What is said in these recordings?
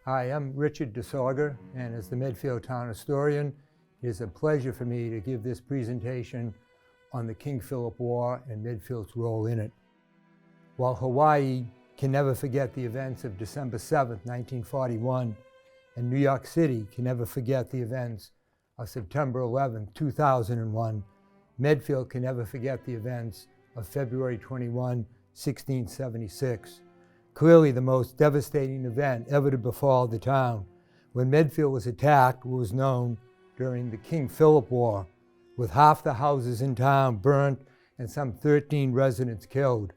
Hi, I'm Richard DeSorgher, and as the Medfield town historian, it is a pleasure for me to give this presentation on the King Phillip War and Medfield's role in it. While Hawaii can never forget the events of December 7th, 1941, and New York City can never forget the events of September 11th, 2001, Medfield can never forget the events of February 21, 1676. Clearly the most devastating event ever to befall the town. When Medfield was attacked, it was known during the King Phillip War, with half the houses in town burnt and some 13 residents killed.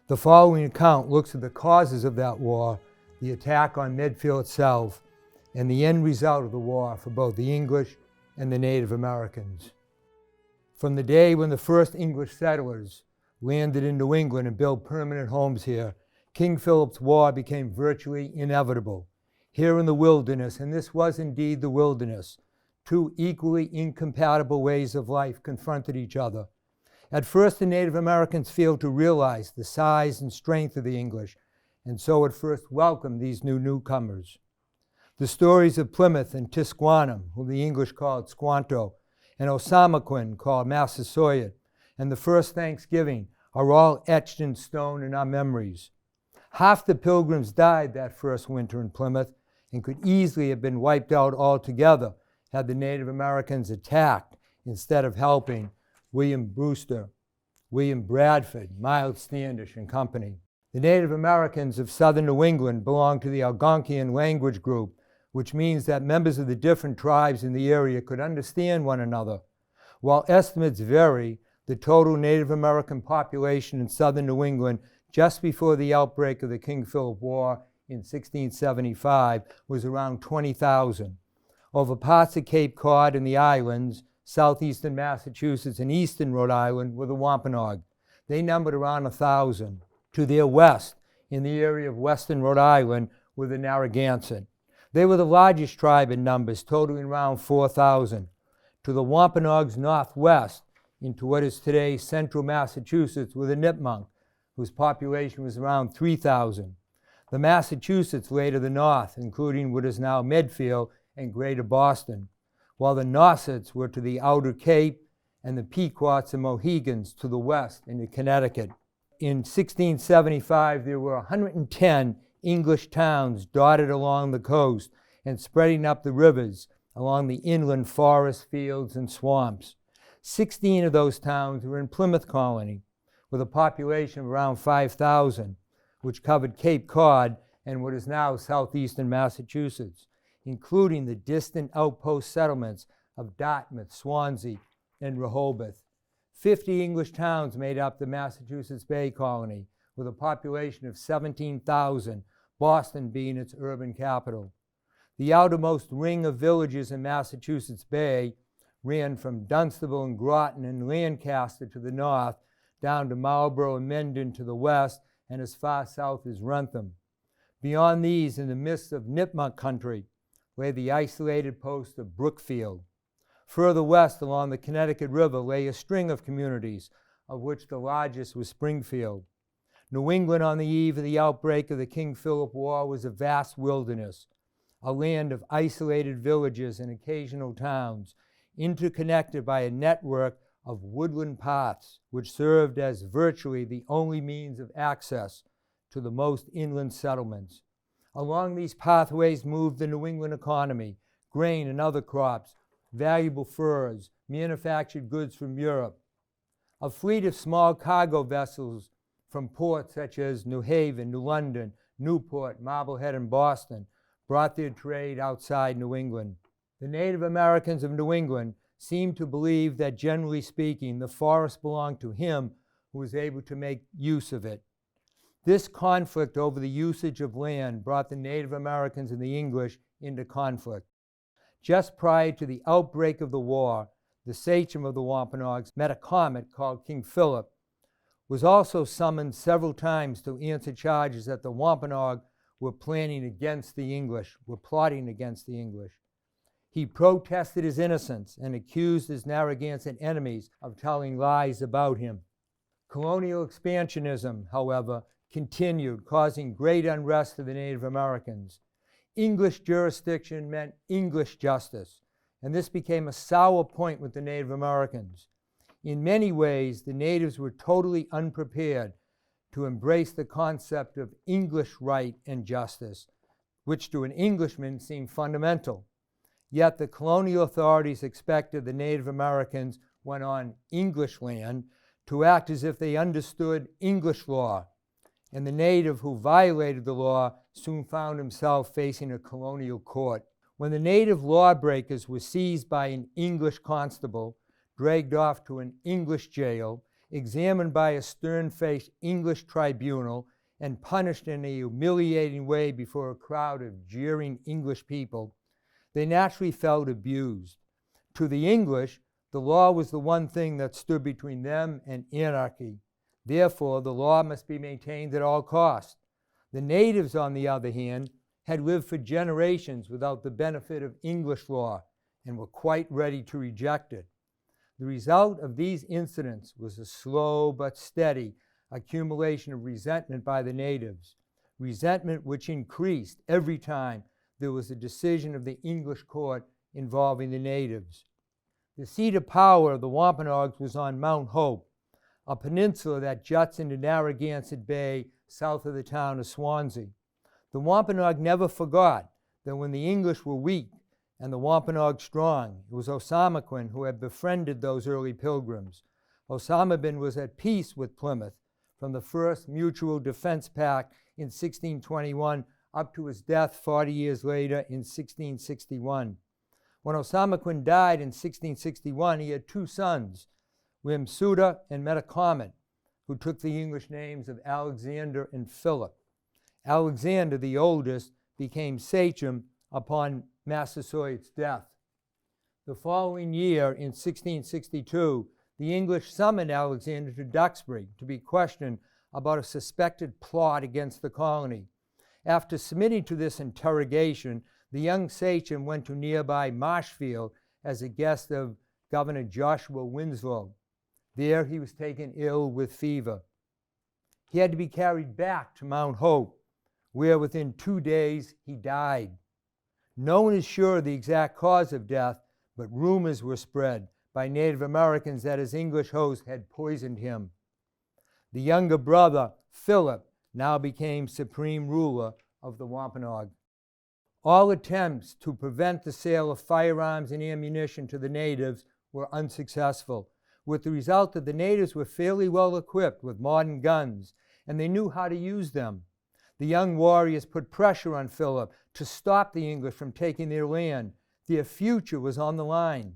The following account looks at the causes of that war, the attack on Medfield itself, and the end result of the war for both the English and the Native Americans. From the day when the first English settlers landed in New England and built permanent homes here, King Philip's War became virtually inevitable. Here in the wilderness, and this was indeed the wilderness, two equally incompatible ways of life confronted each other. At first, the Native Americans failed to realize the size and strength of the English, and so at first welcomed these newcomers. The stories of Plymouth and Tisquantum, whom the English called Squanto, and Osamoquin, called Massasoit, and the first Thanksgiving are all etched in stone in our memories. Half the pilgrims died that first winter in Plymouth and could easily have been wiped out altogether had the Native Americans attacked instead of helping William Brewster, William Bradford, Miles Standish and company. The Native Americans of southern New England belong to the Algonquian language group, which means that members of the different tribes in the area could understand one another. While estimates vary, the total Native American population in southern New England just before the outbreak of the King Philip War in 1675 was around 20,000. Over parts of Cape Cod and the islands, southeastern Massachusetts and eastern Rhode Island were the Wampanoag. They numbered around 1,000. To their west, in the area of western Rhode Island, were the Narragansett. They were the largest tribe in numbers, totaling around 4,000. To the Wampanoag's northwest, into what is today central Massachusetts, were the Nipmuc, whose population was around 3,000. The Massachusetts lay to the north, including what is now Medfield and Greater Boston, while the Nausets were to the outer Cape and the Pequots and Mohegans to the west into Connecticut. In 1675, there were 110 English towns dotted along the coast and spreading up the rivers along the inland forest, fields, and swamps. 16 of those towns were in Plymouth Colony, with a population of around 5,000, which covered Cape Cod and what is now southeastern Massachusetts, including the distant outpost settlements of Dartmouth, Swansea, and Rehoboth. 50 English towns made up the Massachusetts Bay Colony, with a population of 17,000, Boston being its urban capital. The outermost ring of villages in Massachusetts Bay ran from Dunstable and Groton and Lancaster to the north, down to Marlborough and Mendon to the west, and as far south as Wrentham. Beyond these, in the midst of Nipmuc country, lay the isolated post of Brookfield. Further west along the Connecticut River lay a string of communities, of which the largest was Springfield. New England on the eve of the outbreak of the King Philip War was a vast wilderness, a land of isolated villages and occasional towns, interconnected by a network of woodland paths, which served as virtually the only means of access to the most inland settlements. Along these pathways moved the New England economy, grain and other crops, valuable furs, manufactured goods from Europe. A fleet of small cargo vessels from ports such as New Haven, New London, Newport, Marblehead, and Boston brought their trade outside New England. The Native Americans of New England seemed to believe that, generally speaking, the forest belonged to him who was able to make use of it. This conflict over the usage of land brought the Native Americans and the English into conflict. Just prior to the outbreak of the war, the sachem of the Wampanoags, Metacomet, called King Philip, was also summoned several times to answer charges that the Wampanoag were plotting against the English. He protested his innocence and accused his Narragansett enemies of telling lies about him. Colonial expansionism, however, continued, causing great unrest to the Native Americans. English jurisdiction meant English justice, and this became a sour point with the Native Americans. In many ways, the natives were totally unprepared to embrace the concept of English right and justice, which to an Englishman seemed fundamental. Yet the colonial authorities expected the Native Americans, when on English land, to act as if they understood English law, and the native who violated the law soon found himself facing a colonial court. When the native lawbreakers were seized by an English constable, dragged off to an English jail, examined by a stern-faced English tribunal, and punished in a humiliating way before a crowd of jeering English people, they naturally felt abused. To the English, the law was the one thing that stood between them and anarchy. Therefore, the law must be maintained at all costs. The natives, on the other hand, had lived for generations without the benefit of English law and were quite ready to reject it. The result of these incidents was a slow but steady accumulation of resentment by the natives, resentment which increased every time there was a decision of the English court involving the natives. The seat of power of the Wampanoags was on Mount Hope, a peninsula that juts into Narragansett Bay south of the town of Swansea. The Wampanoag never forgot that when the English were weak and the Wampanoag strong, it was Osamoquin who had befriended those early pilgrims. Osamabin was at peace with Plymouth from the first Mutual Defense Pact in 1621 up to his death 40 years later in 1661. When Osamoquin died in 1661, he had two sons, Wimsuda and Metacomet, who took the English names of Alexander and Phillip. Alexander, the oldest, became sachem upon Massasoit's death. The following year, in 1662, the English summoned Alexander to Duxbury to be questioned about a suspected plot against the colony. After submitting to this interrogation, the young sachem went to nearby Marshfield as a guest of Governor Joshua Winslow. There he was taken ill with fever. He had to be carried back to Mount Hope, where within 2 days he died. No one is sure of the exact cause of death, but rumors were spread by Native Americans that his English host had poisoned him. The younger brother, Phillip, now became supreme ruler of the Wampanoag. All attempts to prevent the sale of firearms and ammunition to the natives were unsuccessful, with the result that the natives were fairly well equipped with modern guns, and they knew how to use them. The young warriors put pressure on Philip to stop the English from taking their land. Their future was on the line.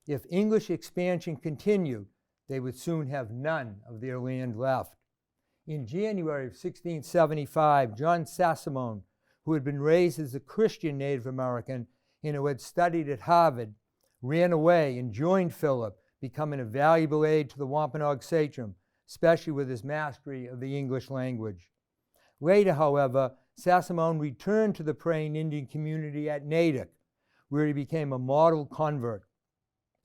If English expansion continued, they would soon have none of their land left. In January of 1675, John Sassamone, who had been raised as a Christian Native American and who had studied at Harvard, ran away and joined Philip, becoming a valuable aid to the Wampanoag sachem, especially with his mastery of the English language. Later, however, Sassamone returned to the praying Indian community at Natick, where he became a model convert.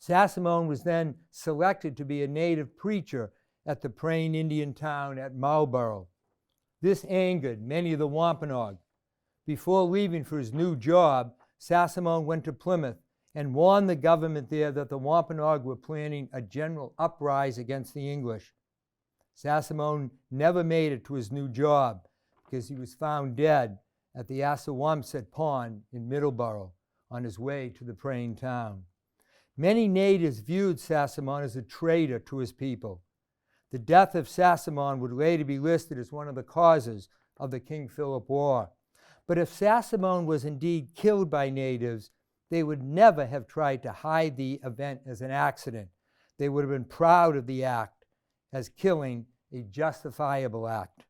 Sassamone was then selected to be a native preacher at the praying Indian town at Marlborough. This angered many of the Wampanoag. Before leaving for his new job, Sassamone went to Plymouth and warned the government there that the Wampanoag were planning a general uprising against the English. Sassamone never made it to his new job because he was found dead at the Assawamsett Pond in Middleborough on his way to the praying town. Many natives viewed Sassamone as a traitor to his people. The death of Sassamone would later be listed as one of the causes of the King Philip War. But if Sassamone was indeed killed by natives, they would never have tried to hide the event as an accident. They would have been proud of the act as killing a justifiable act.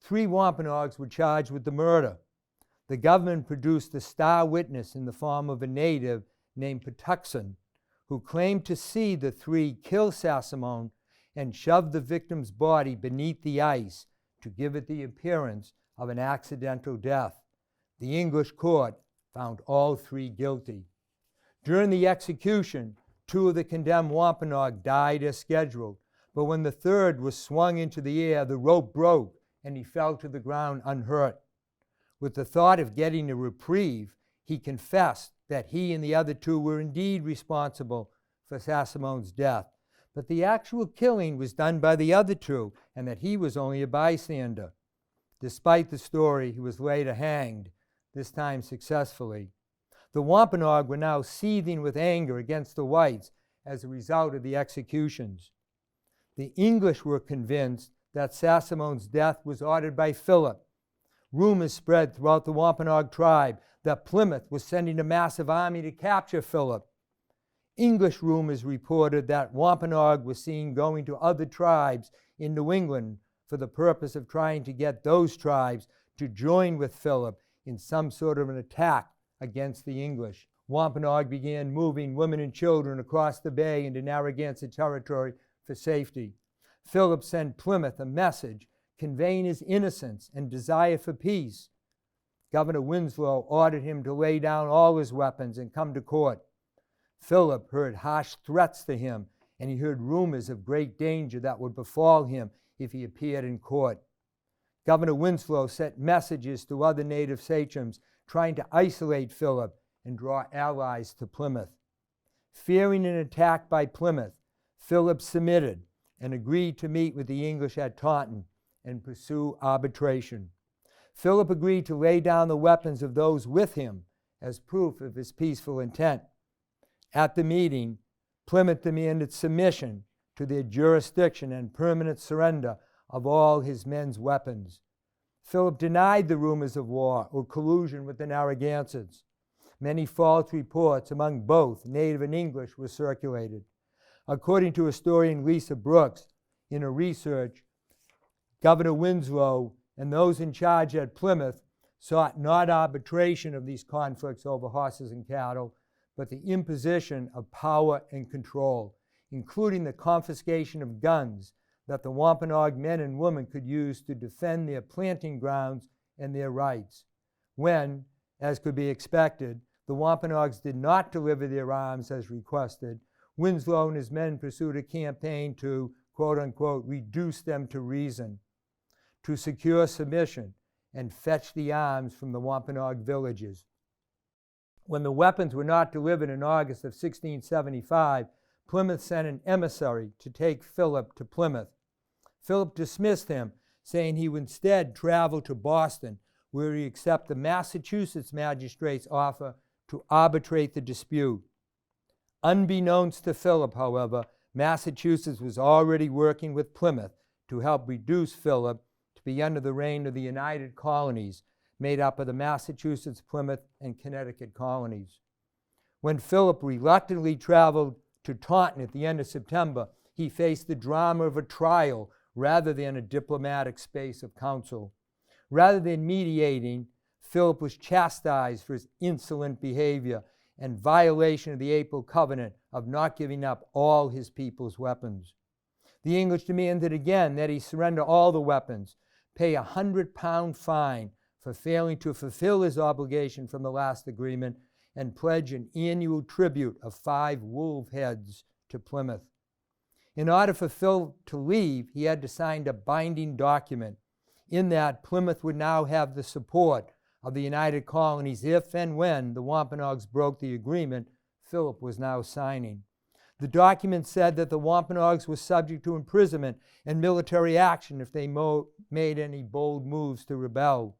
3 Wampanoags were charged with the murder. The government produced a star witness in the form of a native named Patuxent, who claimed to see the 3 kill Sassamone and shove the victim's body beneath the ice to give it the appearance of an accidental death. The English court found all 3 guilty. During the execution, 2 of the condemned Wampanoag died as scheduled, but when the 3rd was swung into the air, the rope broke and he fell to the ground unhurt. With the thought of getting a reprieve, he confessed that he and the other two were indeed responsible for Sassamone's death, but the actual killing was done by the other two, and that he was only a bystander. Despite the story, he was later hanged, this time successfully. The Wampanoag were now seething with anger against the whites as a result of the executions. The English were convinced that Sassamone's death was ordered by Phillip. Rumors spread throughout the Wampanoag tribe that Plymouth was sending a massive army to capture Phillip. English rumors reported that Wampanoag was seen going to other tribes in New England for the purpose of trying to get those tribes to join with Phillip in some sort of an attack against the English. Wampanoag began moving women and children across the bay into Narragansett territory for safety. Phillip sent Plymouth a message conveying his innocence and desire for peace. Governor Winslow ordered him to lay down all his weapons and come to court. Phillip heard harsh threats to him, and he heard rumors of great danger that would befall him if he appeared in court. Governor Winslow sent messages to other native sachems trying to isolate Phillip and draw allies to Plymouth. Fearing an attack by Plymouth, Phillip submitted and agreed to meet with the English at Taunton and pursue arbitration. Phillip agreed to lay down the weapons of those with him as proof of his peaceful intent. At the meeting, Plymouth demanded submission to their jurisdiction and permanent surrender of all his men's weapons. Phillip denied the rumors of war or collusion with the Narragansetts. Many false reports among both native and English were circulated. According to historian Lisa Brooks, in her research, Governor Winslow and those in charge at Plymouth sought not arbitration of these conflicts over horses and cattle, but the imposition of power and control, including the confiscation of guns that the Wampanoag men and women could use to defend their planting grounds and their rights. When, as could be expected, the Wampanoags did not deliver their arms as requested, Winslow and his men pursued a campaign to, quote-unquote, reduce them to reason, to secure submission and fetch the arms from the Wampanoag villages. When the weapons were not delivered in August of 1675, Plymouth sent an emissary to take Phillip to Plymouth. Phillip dismissed him, saying he would instead travel to Boston, where he accepted the Massachusetts magistrate's offer to arbitrate the dispute. Unbeknownst to Phillip, however, Massachusetts was already working with Plymouth to help reduce Phillip to be under the reign of the United Colonies, made up of the Massachusetts, Plymouth, and Connecticut colonies. When Phillip reluctantly traveled to Taunton at the end of September, he faced the drama of a trial rather than a diplomatic space of counsel. Rather than mediating, Phillip was chastised for his insolent behavior and violation of the April Covenant of not giving up all his people's weapons. The English demanded again that he surrender all the weapons, pay a 100-pound fine for failing to fulfill his obligation from the last agreement, and pledge an annual tribute of 5 wolf heads to Plymouth. In order for Phil to leave, he had to sign a binding document. In that, Plymouth would now have the support of the United Colonies if and when the Wampanoags broke the agreement Phillip was now signing. The document said that the Wampanoags were subject to imprisonment and military action if they made any bold moves to rebel.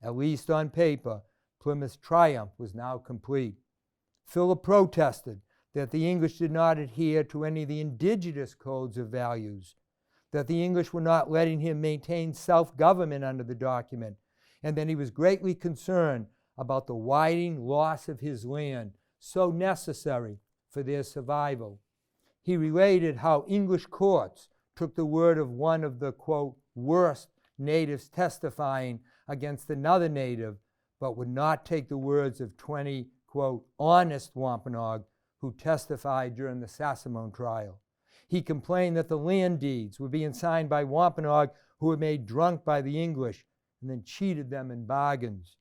At least on paper, Plymouth's triumph was now complete. Phillip protested that the English did not adhere to any of the indigenous codes of values, that the English were not letting him maintain self-government under the document, and that he was greatly concerned about the widening loss of his land, so necessary for their survival. He related how English courts took the word of one of the, quote, worst natives testifying against another native, but would not take the words of 20, quote, honest Wampanoag who testified during the Sassamone trial. He complained that the land deeds were being signed by Wampanoag who were made drunk by the English and then cheated them in bargains.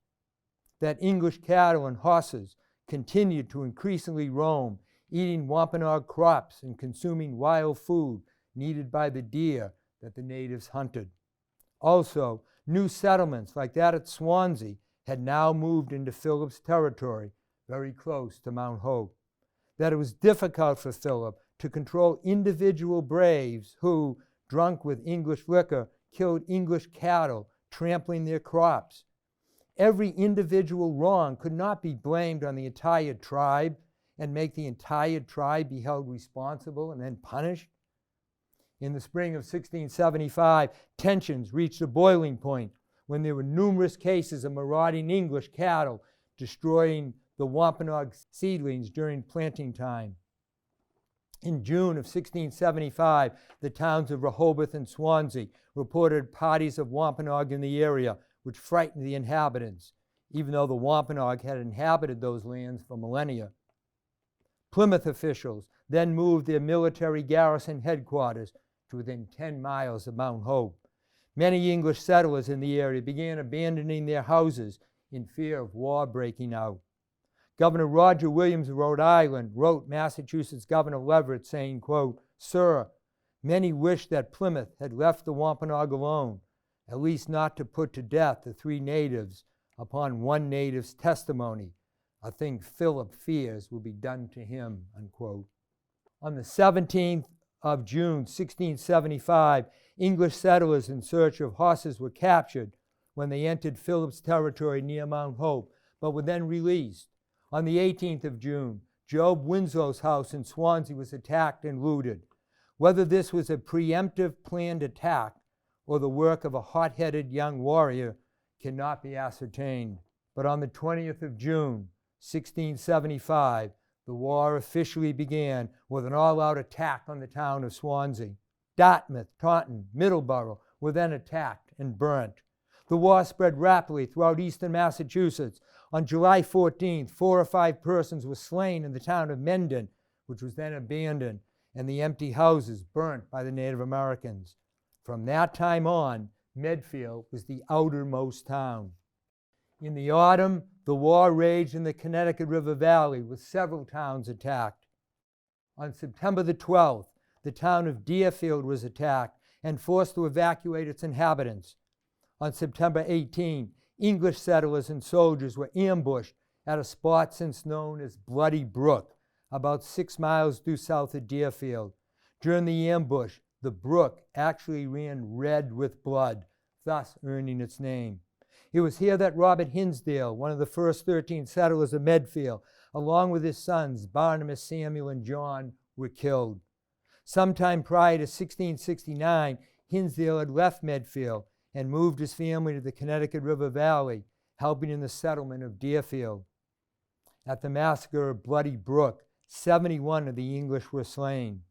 That English cattle and horses continued to increasingly roam, eating Wampanoag crops and consuming wild food needed by the deer that the natives hunted. Also, new settlements like that at Swansea had now moved into Philip's territory, very close to Mount Hope. That it was difficult for Philip to control individual braves who, drunk with English liquor, killed English cattle, trampling their crops. Every individual wrong could not be blamed on the entire tribe and make the entire tribe be held responsible and then punished. In the spring of 1675, tensions reached a boiling point when there were numerous cases of marauding English cattle destroying the Wampanoag seedlings during planting time. In June of 1675, the towns of Rehoboth and Swansea reported parties of Wampanoag in the area, which frightened the inhabitants, even though the Wampanoag had inhabited those lands for millennia. Plymouth officials then moved their military garrison headquarters to within 10 miles of Mount Hope. Many English settlers in the area began abandoning their houses in fear of war breaking out. Governor Roger Williams of Rhode Island wrote Massachusetts Governor Leverett saying, quote, "Sir, many wish that Plymouth had left the Wampanoag alone, at least not to put to death the 3 natives upon one native's testimony, a thing Phillip fears will be done to him," unquote. On the 17th of June, 1675, English settlers in search of horses were captured when they entered Philip's territory near Mount Hope, but were then released. On the 18th of June, Job Winslow's house in Swansea was attacked and looted. Whether this was a preemptive planned attack or the work of a hot-headed young warrior cannot be ascertained. But on the 20th of June, 1675, the war officially began with an all-out attack on the town of Swansea. Dartmouth, Taunton, Middleborough were then attacked and burnt. The war spread rapidly throughout eastern Massachusetts. On July 14th, 4 or 5 persons were slain in the town of Mendon, which was then abandoned, and the empty houses burnt by the Native Americans. From that time on, Medfield was the outermost town. In the autumn, the war raged in the Connecticut River Valley, with several towns attacked. On September the 12th, the town of Deerfield was attacked and forced to evacuate its inhabitants. On September 18, English settlers and soldiers were ambushed at a spot since known as Bloody Brook, about 6 miles due south of Deerfield. During the ambush, the brook actually ran red with blood, thus earning its name. It was here that Robert Hinsdale, one of the first 13 settlers of Medfield, along with his sons Barnabas, Samuel, and John, were killed. Sometime prior to 1669, Hinsdale had left Medfield and moved his family to the Connecticut River Valley, helping in the settlement of Deerfield. At the massacre of Bloody Brook, 71 of the English were slain.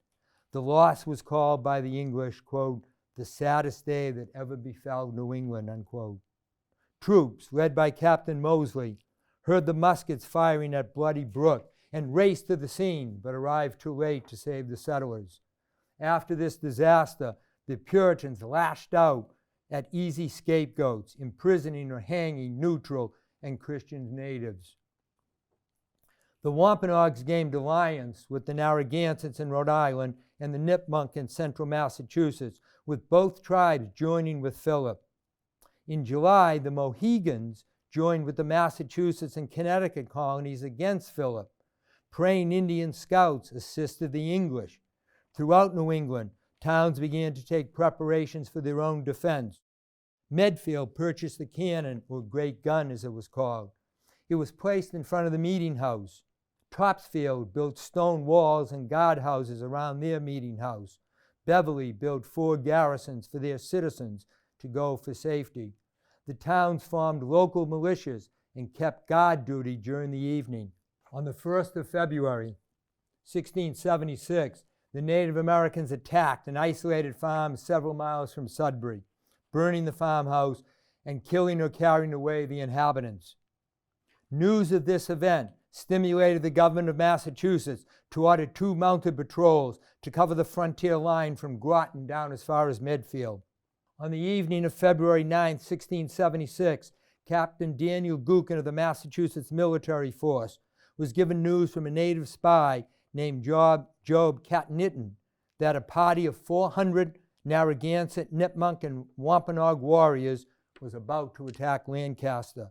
The loss was called by the English, quote, "the saddest day that ever befell New England," unquote. Troops, led by Captain Mosley, heard the muskets firing at Bloody Brook and raced to the scene, but arrived too late to save the settlers. After this disaster, the Puritans lashed out at easy scapegoats, imprisoning or hanging neutral and Christian natives. The Wampanoags gained alliance with the Narragansetts in Rhode Island and the Nipmuc in central Massachusetts, with both tribes joining with Philip. In July, the Mohegans joined with the Massachusetts and Connecticut colonies against Philip. Praying Indian scouts assisted the English. Throughout New England, towns began to take preparations for their own defense. Medfield purchased the cannon, or great gun as it was called. It was placed in front of the meeting house. Topsfield built stone walls and guardhouses around their meeting house. Beverly built 4 garrisons for their citizens to go for safety. The towns formed local militias and kept guard duty during the evening. On the 1st of February, 1676, the Native Americans attacked an isolated farm several miles from Sudbury, burning the farmhouse and killing or carrying away the inhabitants. News of this event stimulated the government of Massachusetts to order 2 mounted patrols to cover the frontier line from Groton down as far as Medfield. On the evening of February 9, 1676, Captain Daniel Gookin of the Massachusetts Military Force was given news from a native spy named Job Catnitton that a party of 400 Narragansett, Nipmuc, and Wampanoag warriors was about to attack Lancaster.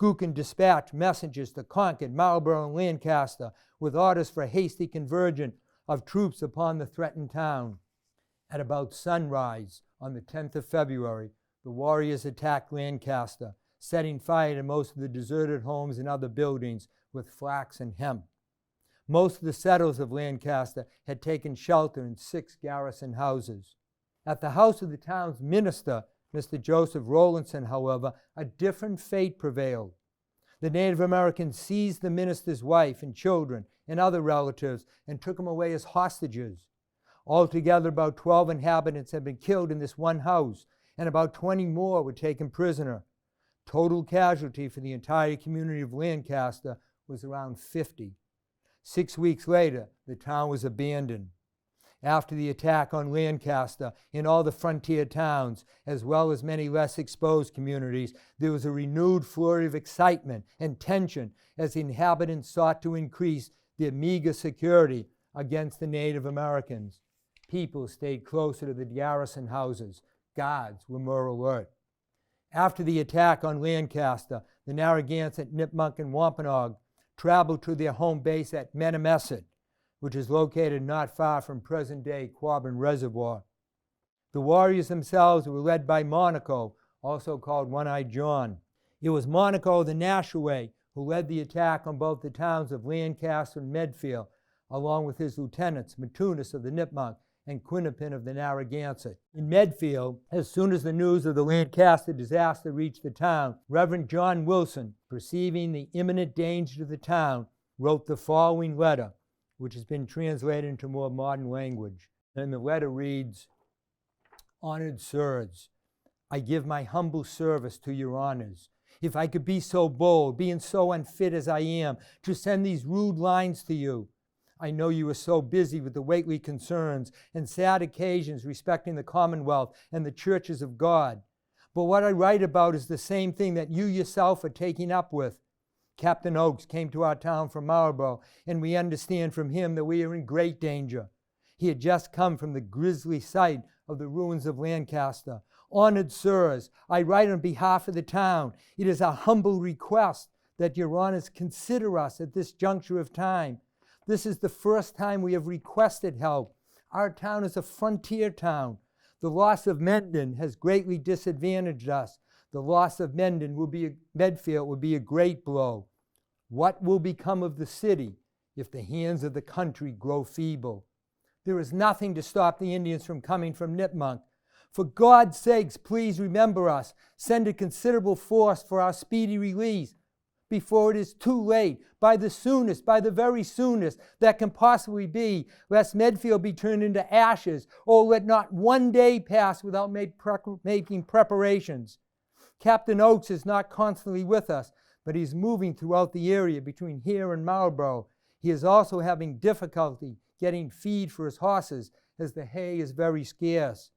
Gookin dispatched messengers to Concord, Marlborough, and Lancaster with orders for a hasty convergence of troops upon the threatened town. At about sunrise on the 10th of February, the warriors attacked Lancaster, setting fire to most of the deserted homes and other buildings with flax and hemp. Most of the settlers of Lancaster had taken shelter in 6 garrison houses. At the house of the town's minister, Mr. Joseph Rowlandson, however, a different fate prevailed. The Native Americans seized the minister's wife and children and other relatives and took them away as hostages. Altogether, about 12 inhabitants had been killed in this one house, and about 20 more were taken prisoner. Total casualty for the entire community of Lancaster was around 50. 6 weeks later, the town was abandoned. After the attack on Lancaster and all the frontier towns, as well as many less exposed communities, there was a renewed flurry of excitement and tension as the inhabitants sought to increase their meager security against the Native Americans. People stayed closer to the garrison houses. Guards were more alert. After the attack on Lancaster, the Narragansett, Nipmuc, and Wampanoag traveled to their home base at Menominee, which is located not far from present-day Quabbin Reservoir. The warriors themselves were led by Monaco, also called One-Eyed John. It was Monaco the Nashaway who led the attack on both the towns of Lancaster and Medfield, along with his lieutenants, Matunis of the Nipmuc and Quinnapin of the Narragansett. In Medfield, as soon as the news of the Lancaster disaster reached the town, Reverend John Wilson, perceiving the imminent danger to the town, wrote the following letter, which has been translated into more modern language. And the letter reads, "Honored sirs, I give my humble service to your honors. If I could be so bold, being so unfit as I am, to send these rude lines to you. I know you are so busy with the weighty concerns and sad occasions respecting the Commonwealth and the churches of God. But what I write about is the same thing that you yourself are taking up with. Captain Oakes came to our town from Marlborough, and we understand from him that we are in great danger. He had just come from the grisly sight of the ruins of Lancaster. Honored sirs, I write on behalf of the town. It is a humble request that your honors consider us at this juncture of time. This is the first time we have requested help. Our town is a frontier town. The loss of Mendon has greatly disadvantaged us. The loss of Medfield will be a great blow. What will become of the city if the hands of the country grow feeble? There is nothing to stop the Indians from coming from Nipmuc. For God's sakes, please remember us. Send a considerable force for our speedy release before it is too late, by the very soonest that can possibly be, lest Medfield be turned into ashes, or let not one day pass without making preparations. Captain Oakes is not constantly with us, but he's moving throughout the area between here and Marlborough. He is also having difficulty getting feed for his horses, as the hay is very scarce.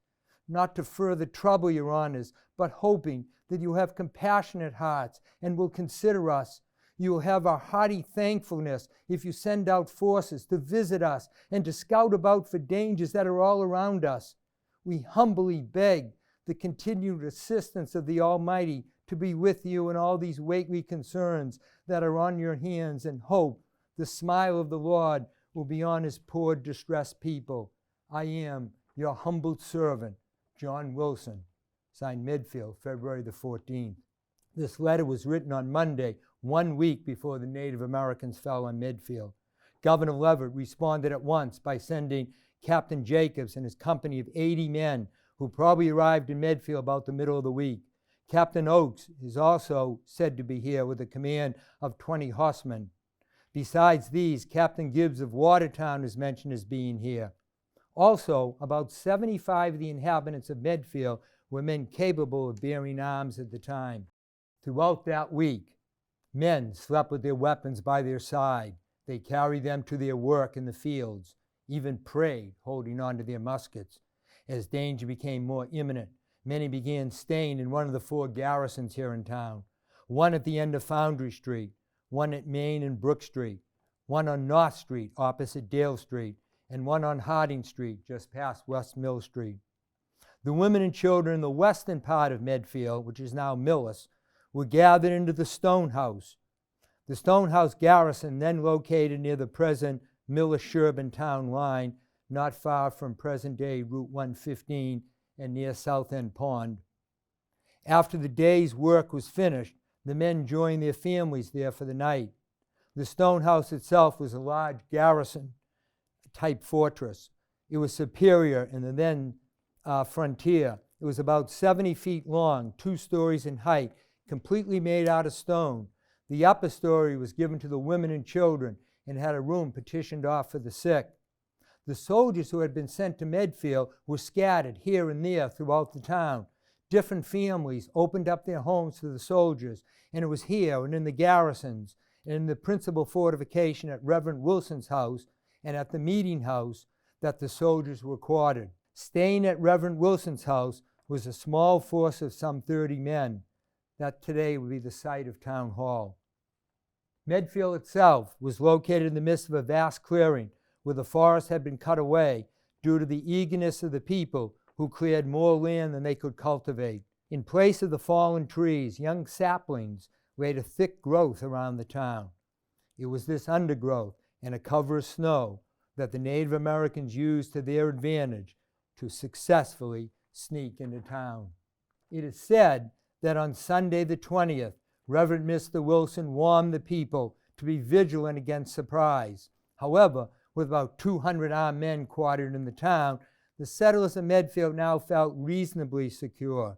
Not to further trouble your honors, but hoping that you have compassionate hearts and will consider us. You will have our hearty thankfulness if you send out forces to visit us and to scout about for dangers that are all around us. We humbly beg the continued assistance of the Almighty to be with you in all these weighty concerns that are on your hands, and hope the smile of the Lord will be on his poor distressed people. I am your humble servant, John Wilson. Signed, Medfield, February the 14th. This letter was written on Monday, 1 week before the Native Americans fell on Medfield. Governor Leavitt responded at once by sending Captain Jacobs and his company of 80 men, who probably arrived in Medfield about the middle of the week. Captain Oakes is also said to be here with a command of 20 horsemen. Besides these, Captain Gibbs of Watertown is mentioned as being here. Also, about 75 of the inhabitants of Medfield were men capable of bearing arms at the time. Throughout that week, men slept with their weapons by their side. They carried them to their work in the fields, even prayed, holding on to their muskets. As danger became more imminent, many began staying in one of the 4 garrisons here in town, one at the end of Foundry Street, one at Main and Brook Street, one on North Street opposite Dale Street, and one on Harding Street just past West Mill Street. The women and children in the western part of Medfield, which is now Millis, were gathered into the Stone House. The Stone House garrison, then located near the present Miller-Sherburne town line, not far from present-day Route 115 and near South End Pond. After the day's work was finished, the men joined their families there for the night. The Stone House itself was a large garrison-type fortress. It was superior in the then frontier. It was about 70 feet long, 2 stories in height, completely made out of stone. The upper story was given to the women and children and had a room partitioned off for the sick. The soldiers who had been sent to Medfield were scattered here and there throughout the town. Different families opened up their homes for the soldiers, and it was here and in the garrisons and in the principal fortification at Reverend Wilson's house and at the meeting house that the soldiers were quartered. Staying at Reverend Wilson's house was a small force of some 30 men. That today would be the site of Town Hall. Medfield itself was located in the midst of a vast clearing where the forest had been cut away due to the eagerness of the people who cleared more land than they could cultivate. In place of the fallen trees, young saplings laid a thick growth around the town. It was this undergrowth and a cover of snow that the Native Americans used to their advantage to successfully sneak into town. It is said that on Sunday the 20th, Reverend Mr. Wilson warned the people to be vigilant against surprise. However, with about 200 armed men quartered in the town, the settlers of Medfield now felt reasonably secure.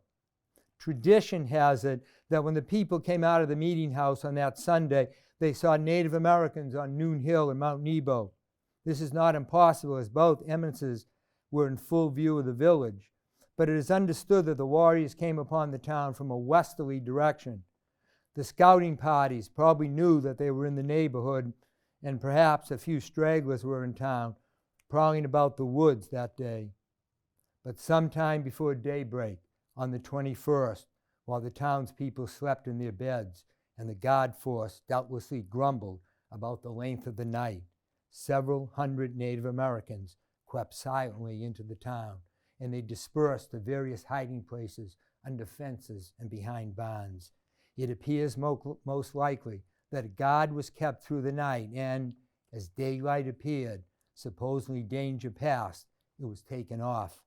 Tradition has it that when the people came out of the meeting house on that Sunday, they saw Native Americans on Noon Hill and Mount Nebo. This is not impossible, as both eminences were in full view of the village, but it is understood that the warriors came upon the town from a westerly direction. The scouting parties probably knew that they were in the neighborhood, and perhaps a few stragglers were in town, prowling about the woods that day. But sometime before daybreak, on the 21st, while the townspeople slept in their beds and the guard force doubtlessly grumbled about the length of the night, several hundred Native Americans crept silently into the town, and they dispersed to various hiding places under fences and behind barns. It appears most likely that a guard was kept through the night, and as daylight appeared, supposedly danger passed, it was taken off.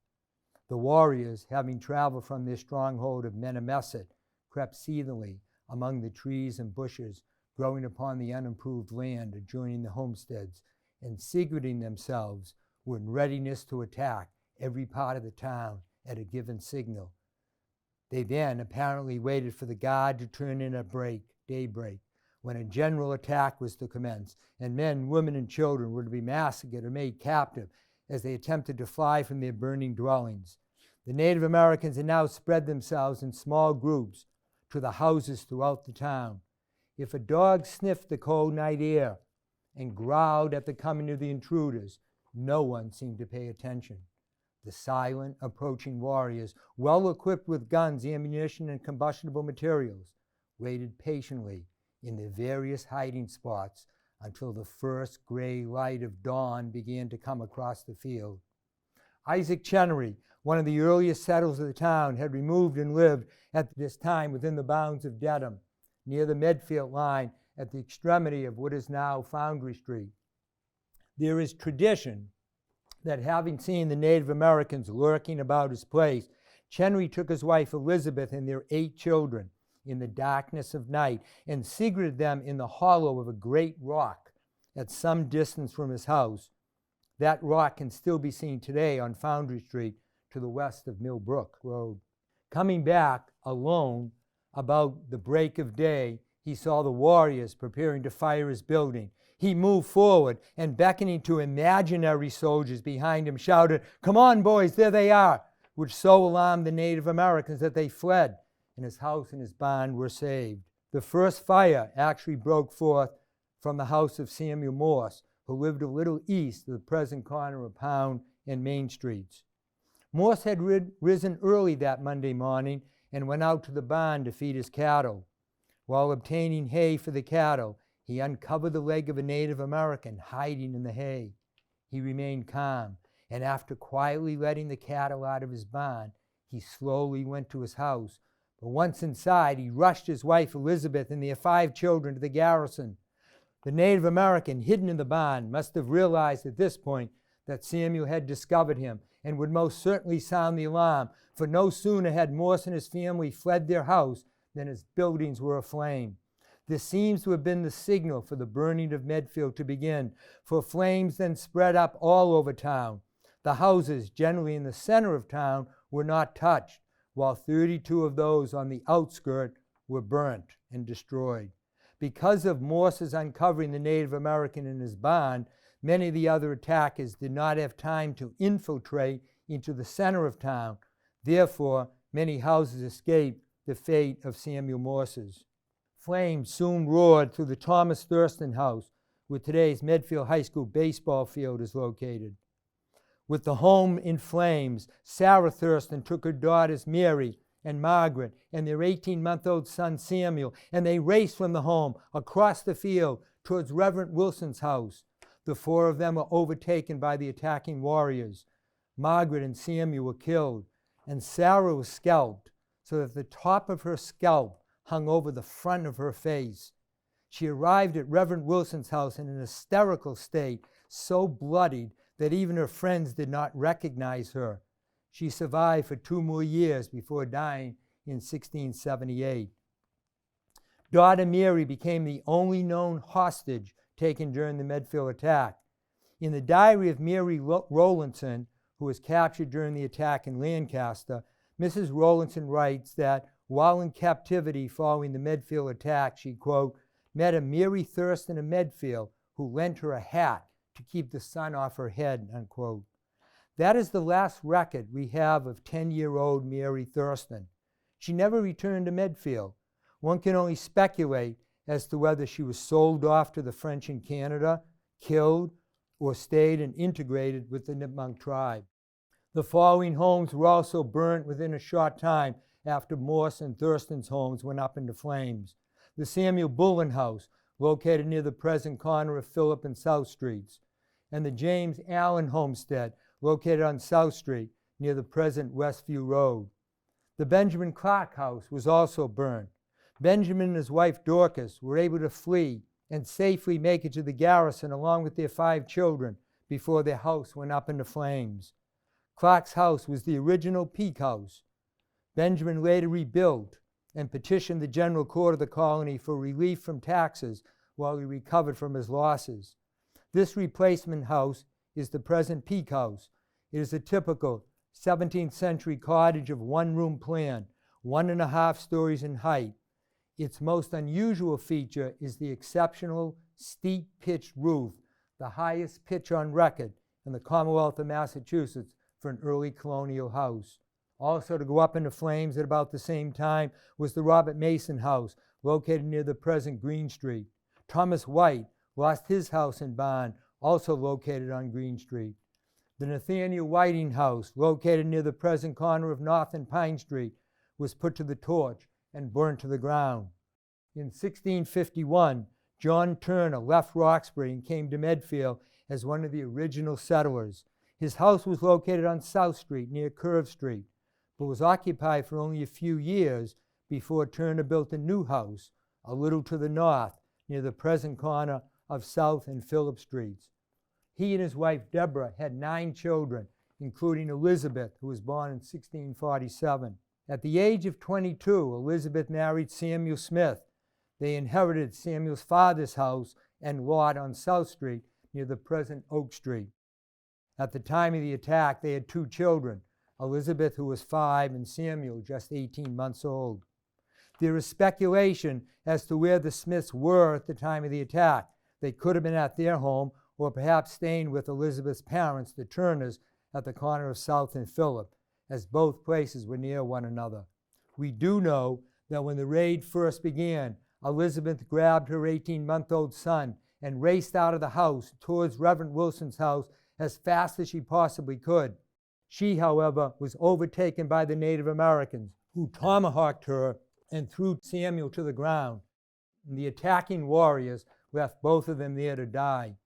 The warriors, having traveled from their stronghold of Menemesset, crept seethingly among the trees and bushes growing upon the unimproved land adjoining the homesteads, and secreting themselves were in readiness to attack every part of the town at a given signal. They then apparently waited for the guard to turn in at daybreak, when a general attack was to commence, and men, women, and children were to be massacred or made captive as they attempted to fly from their burning dwellings. The Native Americans had now spread themselves in small groups to the houses throughout the town. If a dog sniffed the cold night air and growled at the coming of the intruders, no one seemed to pay attention. The silent, approaching warriors, well equipped with guns, ammunition, and combustible materials, waited patiently in their various hiding spots until the first gray light of dawn began to come across the field. Isaac Chenery, one of the earliest settlers of the town, had removed and lived at this time within the bounds of Dedham, near the Medfield line at the extremity of what is now Foundry Street. There is tradition that having seen the Native Americans lurking about his place, Chenery took his wife Elizabeth and their 8 children in the darkness of night and secreted them in the hollow of a great rock at some distance from his house. That rock can still be seen today on Foundry Street to the west of Millbrook Road. Coming back alone about the break of day, he saw the warriors preparing to fire his building. He moved forward and, beckoning to imaginary soldiers behind him, shouted, "Come on, boys, there they are," which so alarmed the Native Americans that they fled, and his house and his barn were saved. The first fire actually broke forth from the house of Samuel Morse, who lived a little east of the present corner of Pound and Main Streets. Morse had risen early that Monday morning and went out to the barn to feed his cattle. While obtaining hay for the cattle, he uncovered the leg of a Native American hiding in the hay. He remained calm, and after quietly letting the cattle out of his barn, he slowly went to his house But once inside, he rushed his wife Elizabeth and their 5 children to the garrison. The Native American, hidden in the barn, must have realized at this point that Samuel had discovered him and would most certainly sound the alarm, for no sooner had Morse and his family fled their house than his buildings were aflame. This seems to have been the signal for the burning of Medfield to begin, for flames then spread up all over town. The houses, generally in the center of town, were not touched, while 32 of those on the outskirt were burnt and destroyed. Because of Morse's uncovering the Native American in his barn, many of the other attackers did not have time to infiltrate into the center of town. Therefore, many houses escaped the fate of Samuel Morse's. Flames soon roared through the Thomas Thurston house, where today's Medfield High School baseball field is located. With the home in flames, Sarah Thurston took her daughters Mary and Margaret and their 18-month-old son Samuel, and they raced from the home across the field towards Reverend Wilson's house. The 4 of them were overtaken by the attacking warriors. Margaret and Samuel were killed, and Sarah was scalped, so that the top of her scalp hung over the front of her face. She arrived at Reverend Wilson's house in an hysterical state, so bloodied that even her friends did not recognize her. She survived for 2 more years before dying in 1678. Daughter Mary became the only known hostage taken during the Medfield attack. In the diary of Mary Rowlandson, who was captured during the attack in Lancaster, Mrs. Rowlandson writes that while in captivity following the Medfield attack, she, quote, met a Mary Thurston of Medfield who lent her a hat to keep the sun off her head, unquote. That is the last record we have of 10-year-old Mary Thurston. She never returned to Medfield. One can only speculate as to whether she was sold off to the French in Canada, killed, or stayed and integrated with the Nipmuc tribe. The following homes were also burnt within a short time after Morse and Thurston's homes went up into flames. The Samuel Bullen house, located near the present corner of Phillip and South Streets, and the James Allen homestead, located on South Street near the present Westview Road. The Benjamin Clark house was also burned. Benjamin and his wife Dorcas were able to flee and safely make it to the garrison along with their 5 children before their house went up into flames. Clark's house was the original Peak House. Benjamin later rebuilt and petitioned the General Court of the colony for relief from taxes while he recovered from his losses. This replacement house is the present Peak House. It is a typical 17th century cottage of 1-room plan, 1.5 stories in height. Its most unusual feature is the exceptional steep pitched roof, the highest pitch on record in the Commonwealth of Massachusetts for an early colonial house. Also to go up into flames at about the same time was the Robert Mason house, located near the present Green Street. Thomas White lost his house and barn, also located on Green Street. The Nathaniel Whiting house, located near the present corner of North and Pine Street, was put to the torch and burnt to the ground. In 1651, John Turner left Roxbury and came to Medfield as one of the original settlers. His house was located on South Street near Curve Street, but was occupied for only a few years before Turner built a new house a little to the north near the present corner of South and Phillip Streets. He and his wife Deborah had 9 children, including Elizabeth, who was born in 1647. At the age of 22, Elizabeth married Samuel Smith. They inherited Samuel's father's house and lot on South Street near the present Oak Street. At the time of the attack, they had 2 children, Elizabeth, who was 5, and Samuel, just 18 months old. There is speculation as to where the Smiths were at the time of the attack. They could have been at their home or perhaps staying with Elizabeth's parents, the Turners, at the corner of South and Phillip, as both places were near one another. We do know that when the raid first began, Elizabeth grabbed her 18-month-old son and raced out of the house towards Reverend Wilson's house as fast as she possibly could. She, however, was overtaken by the Native Americans, who tomahawked her and threw Samuel to the ground. And the attacking warriors left both of them there to die.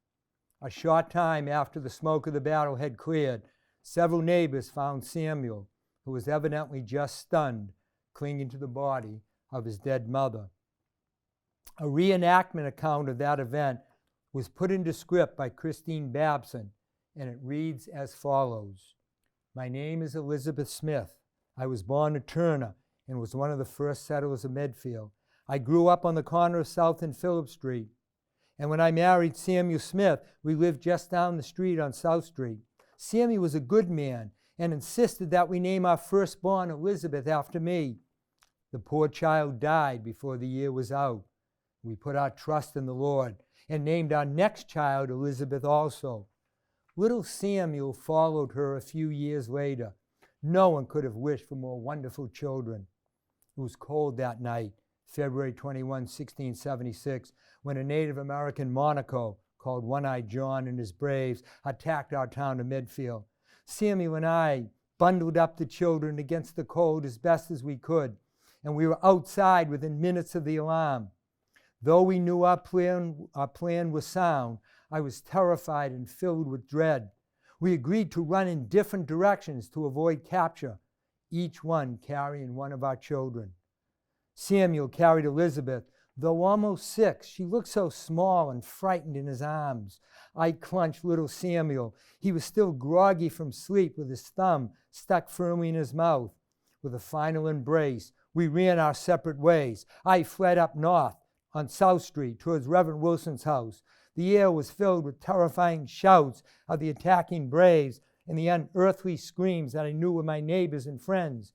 A short time after the smoke of the battle had cleared, several neighbors found Samuel, who was evidently just stunned, clinging to the body of his dead mother. A reenactment account of that event was put into script by Christine Babson, and it reads as follows. My name is Elizabeth Smith. I was born a Turner and was one of the first settlers of Medfield. I grew up on the corner of South and Phillip Street. And when I married Samuel Smith, we lived just down the street on South Street. Samuel was a good man and insisted that we name our firstborn Elizabeth after me. The poor child died before the year was out. We put our trust in the Lord and named our next child Elizabeth also. Little Samuel followed her a few years later. No one could have wished for more wonderful children. It was cold that night, February 21, 1676, when a Native American Monaco called One-Eyed John and his braves attacked our town of Medfield. Samuel and I bundled up the children against the cold as best as we could, and we were outside within minutes of the alarm. Though we knew our plan was sound, I was terrified and filled with dread. We agreed to run in different directions to avoid capture, each one carrying one of our children. Samuel carried Elizabeth. Though almost 6, she looked so small and frightened in his arms. I clutched little Samuel. He was still groggy from sleep with his thumb stuck firmly in his mouth. With a final embrace, we ran our separate ways. I fled up north on South Street towards Reverend Wilson's house. The air was filled with terrifying shouts of the attacking braves and the unearthly screams that I knew were my neighbors and friends.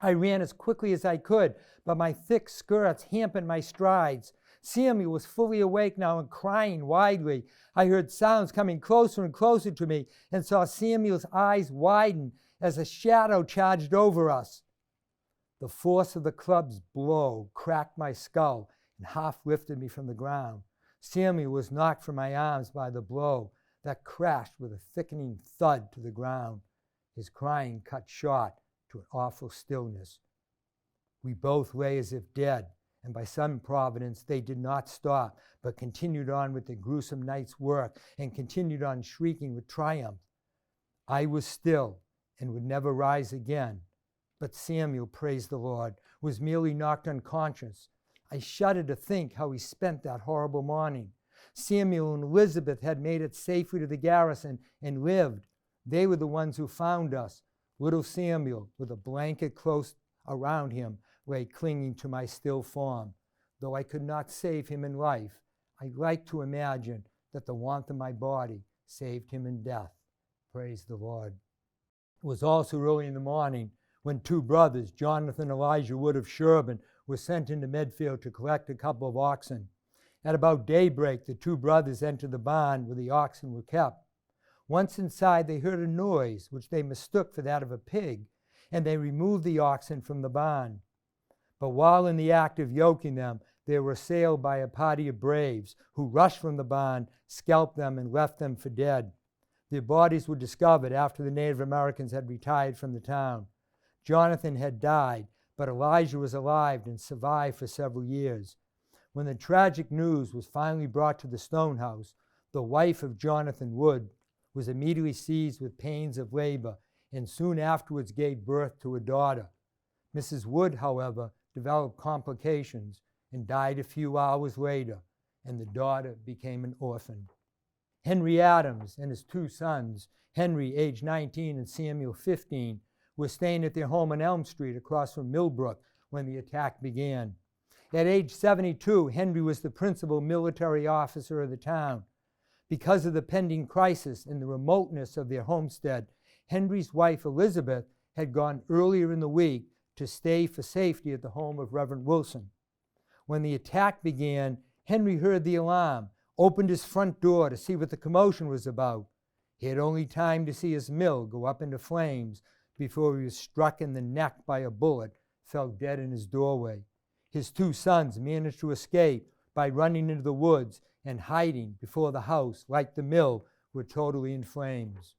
I ran as quickly as I could, but my thick skirts hampered my strides. Samuel was fully awake now and crying widely. I heard sounds coming closer and closer to me and saw Samuel's eyes widen as a shadow charged over us. The force of the club's blow cracked my skull and half lifted me from the ground. Samuel was knocked from my arms by the blow that crashed with a thickening thud to the ground. His crying cut short to an awful stillness. We both lay as if dead, and by some providence they did not stop, but continued on with the gruesome night's work and continued on shrieking with triumph. I was still and would never rise again, but Samuel, praise the Lord, was merely knocked unconscious. I shudder to think how he spent that horrible morning. Samuel and Elizabeth had made it safely to the garrison and lived. They were the ones who found us. Little Samuel, with a blanket close around him, lay clinging to my still form. Though I could not save him in life, I like to imagine that the warmth of my body saved him in death. Praise the Lord. It was also early in the morning when 2 brothers, Jonathan and Elijah Wood of Sherburne, were sent into Medfield to collect a couple of oxen. At about daybreak, the 2 brothers entered the barn where the oxen were kept. Once inside, they heard a noise which they mistook for that of a pig, and they removed the oxen from the barn. But while in the act of yoking them, they were assailed by a party of braves who rushed from the barn, scalped them, and left them for dead. Their bodies were discovered after the Native Americans had retired from the town. Jonathan had died, but Elijah was alive and survived for several years. When the tragic news was finally brought to the stone house, the wife of Jonathan Wood was immediately seized with pains of labor and soon afterwards gave birth to a daughter. Mrs. Wood, however, developed complications and died a few hours later, and the daughter became an orphan. Henry Adams and his 2 sons, Henry, age 19, and Samuel, 15, were staying at their home on Elm Street across from Millbrook when the attack began. At age 72, Henry was the principal military officer of the town. Because of the pending crisis and the remoteness of their homestead, Henry's wife, Elizabeth, had gone earlier in the week to stay for safety at the home of Reverend Wilson. When the attack began, Henry heard the alarm, opened his front door to see what the commotion was about. He had only time to see his mill go up into flames before he was struck in the neck by a bullet, fell dead in his doorway. His 2 sons managed to escape by running into the woods and hiding before the house, like the mill, were totally in flames.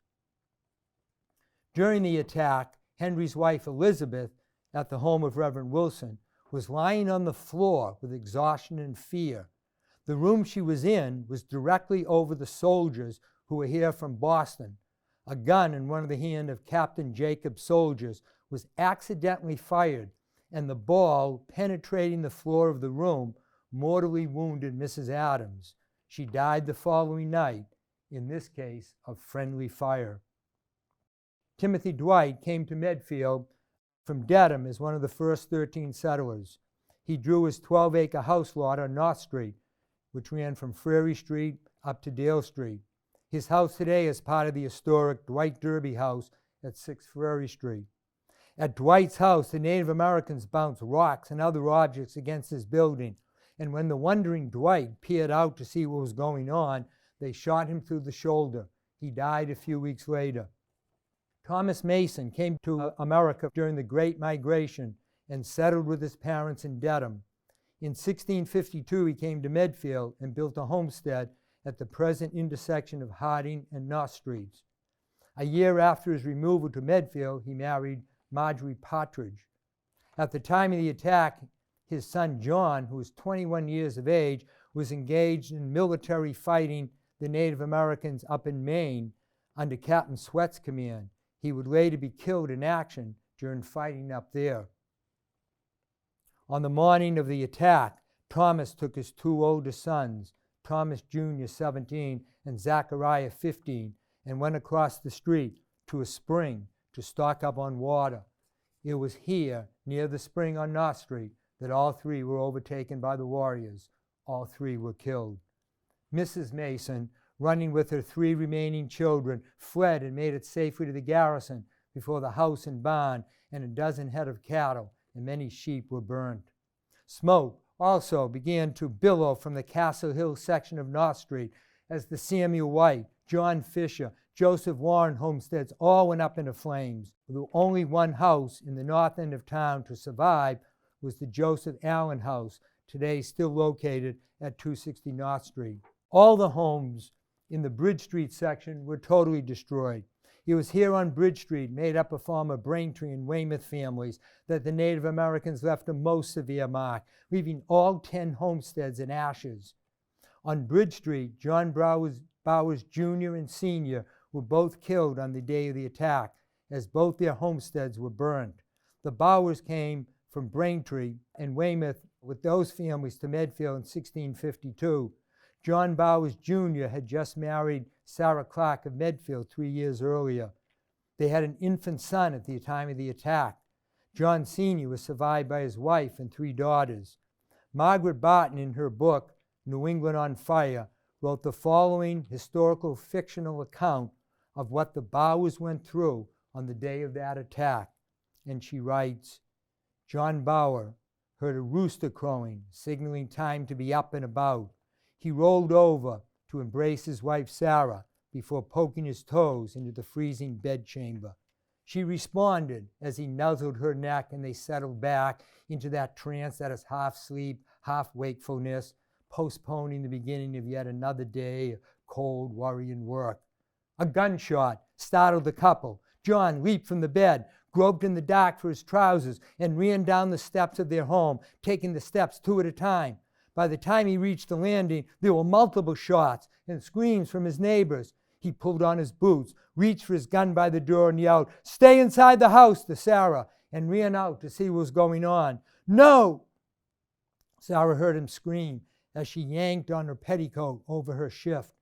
During the attack, Henry's wife Elizabeth, at the home of Reverend Wilson, was lying on the floor with exhaustion and fear. The room she was in was directly over the soldiers who were here from Boston. A gun in one of the hand of Captain Jacob's soldiers was accidentally fired, and the ball, penetrating the floor of the room, mortally wounded Mrs. Adams. She died the following night, in this case of friendly fire. Timothy Dwight came to Medfield from Dedham as one of the first 13 settlers. He drew his 12-acre house lot on North Street, which ran from Frary Street up to Dale Street. His house today is part of the historic Dwight Derby House at 6 Frary Street. At Dwight's house, the Native Americans bounced rocks and other objects against his building, and when the wondering Dwight peered out to see what was going on, they shot him through the shoulder. He died a few weeks later. Thomas Mason came to America during the Great Migration and settled with his parents in Dedham. In 1652, he came to Medfield and built a homestead at the present intersection of Harding and North Streets. A year after his removal to Medfield, he married Marjorie Partridge. At the time of the attack, his son John, who was 21 years of age, was engaged in military fighting the Native Americans up in Maine under Captain Sweat's command. He would later be killed in action during fighting up there. On the morning of the attack, Thomas took his two oldest sons, Thomas Jr., 17, and Zachariah, 15, and went across the street to a spring to stock up on water. It was here, near the spring on North Street, that all three were overtaken by the warriors. All three were killed. Mrs. Mason, running with her 3 remaining children, fled and made it safely to the garrison before the house and barn and a dozen head of cattle and many sheep were burnt. Smoke also began to billow from the Castle Hill section of North Street as the Samuel White, John Fisher, Joseph Warren homesteads all went up into flames. The only one house in the north end of town to survive was the Joseph Allen house, today still located at 260 North Street. All the homes in the Bridge Street section were totally destroyed. It was here on Bridge Street, made up of former Braintree and Weymouth families, that the Native Americans left a most severe mark, leaving all 10 homesteads in ashes. On Bridge Street, John Bowers Jr. and Sr. were both killed on the day of the attack, as both their homesteads were burned. The Bowers came from Braintree and Weymouth with those families to Medfield in 1652. John Bowers Jr. had just married Sarah Clark of Medfield 3 years earlier. They had an infant son at the time of the attack. John Sr. was survived by his wife and 3 daughters. Margaret Barton, in her book, New England on Fire, wrote the following historical fictional account of what the Bowers went through on the day of that attack. And she writes, John Bower heard a rooster crowing, signaling time to be up and about. He rolled over to embrace his wife Sarah before poking his toes into the freezing bedchamber. She responded as he nuzzled her neck and they settled back into that trance that is half sleep, half wakefulness, postponing the beginning of yet another day of cold, worrying work. A gunshot startled the couple. John leaped from the bed, groped in the dark for his trousers, and ran down the steps of their home, taking the steps 2 at a time. By the time he reached the landing, there were multiple shots and screams from his neighbors. He pulled on his boots, reached for his gun by the door, and yelled, "Stay inside the house," to Sarah, and ran out to see what was going on. "No!" Sarah heard him scream as she yanked on her petticoat over her shift.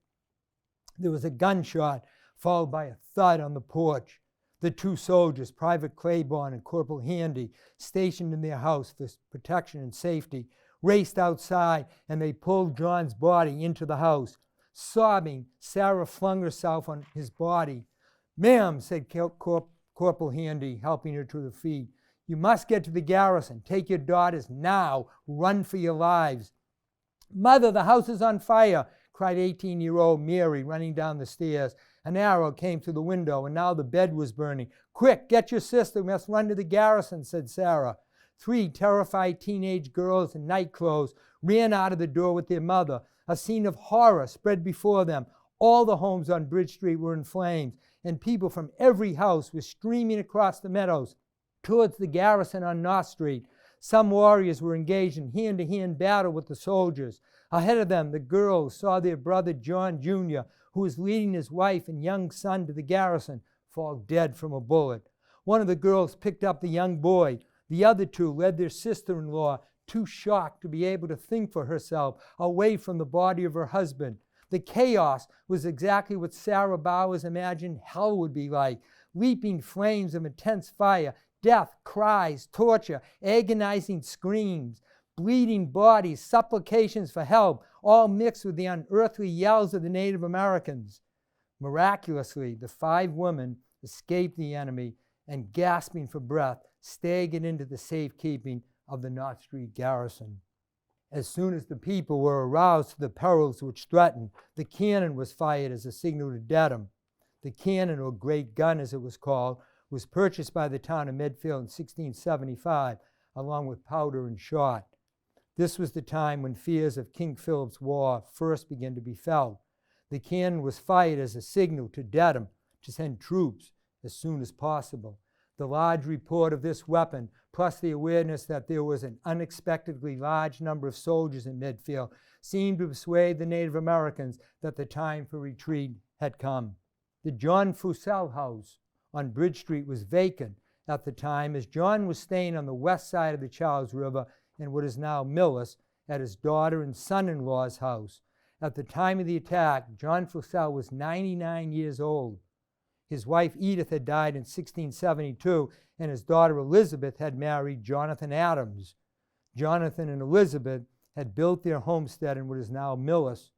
There was a gunshot, followed by a thud on the porch. The 2 soldiers, Private Claiborne and Corporal Handy, stationed in their house for protection and safety, raced outside, and they pulled John's body into the house. Sobbing, Sarah flung herself on his body. "Ma'am," said Corporal Handy, helping her to her feet, "you must get to the garrison. Take your daughters now. Run for your lives." "Mother, the house is on fire," cried 18-year-old Mary, running down the stairs. An arrow came through the window, and now the bed was burning. "Quick, get your sister. We must run to the garrison," said Sarah. 3 terrified teenage girls in night clothes ran out of the door with their mother. A scene of horror spread before them. All the homes on Bridge Street were in flames, and people from every house were streaming across the meadows towards the garrison on North Street. Some warriors were engaged in hand-to-hand battle with the soldiers. Ahead of them, the girls saw their brother John Jr., who was leading his wife and young son to the garrison, fall dead from a bullet. One of the girls picked up the young boy. The other two led their sister-in-law, too shocked to be able to think for herself, away from the body of her husband. The chaos was exactly what Sarah Bowers imagined hell would be like. Leaping flames of intense fire, death, cries, torture, agonizing screams, bleeding bodies, supplications for help, all mixed with the unearthly yells of the Native Americans. Miraculously, the 5 women escaped the enemy and, gasping for breath, staggered into the safekeeping of the Knott Street garrison. As soon as the people were aroused to the perils which threatened, the cannon was fired as a signal to deaden. The cannon, or great gun as it was called, was purchased by the town of Medfield in 1675, along with powder and shot. This was the time when fears of King Philip's War first began to be felt. The cannon was fired as a signal to Dedham to send troops as soon as possible. The large report of this weapon, plus the awareness that there was an unexpectedly large number of soldiers in Medfield, seemed to persuade the Native Americans that the time for retreat had come. The John Fussell house on Bridge Street was vacant at the time, as John was staying on the west side of the Charles River in what is now Millis at his daughter and son-in-law's house. At the time of the attack, John Fussell was 99 years old. His wife Edith had died in 1672, and his daughter Elizabeth had married Jonathan Adams. Jonathan and Elizabeth had built their homestead in what is now Millis.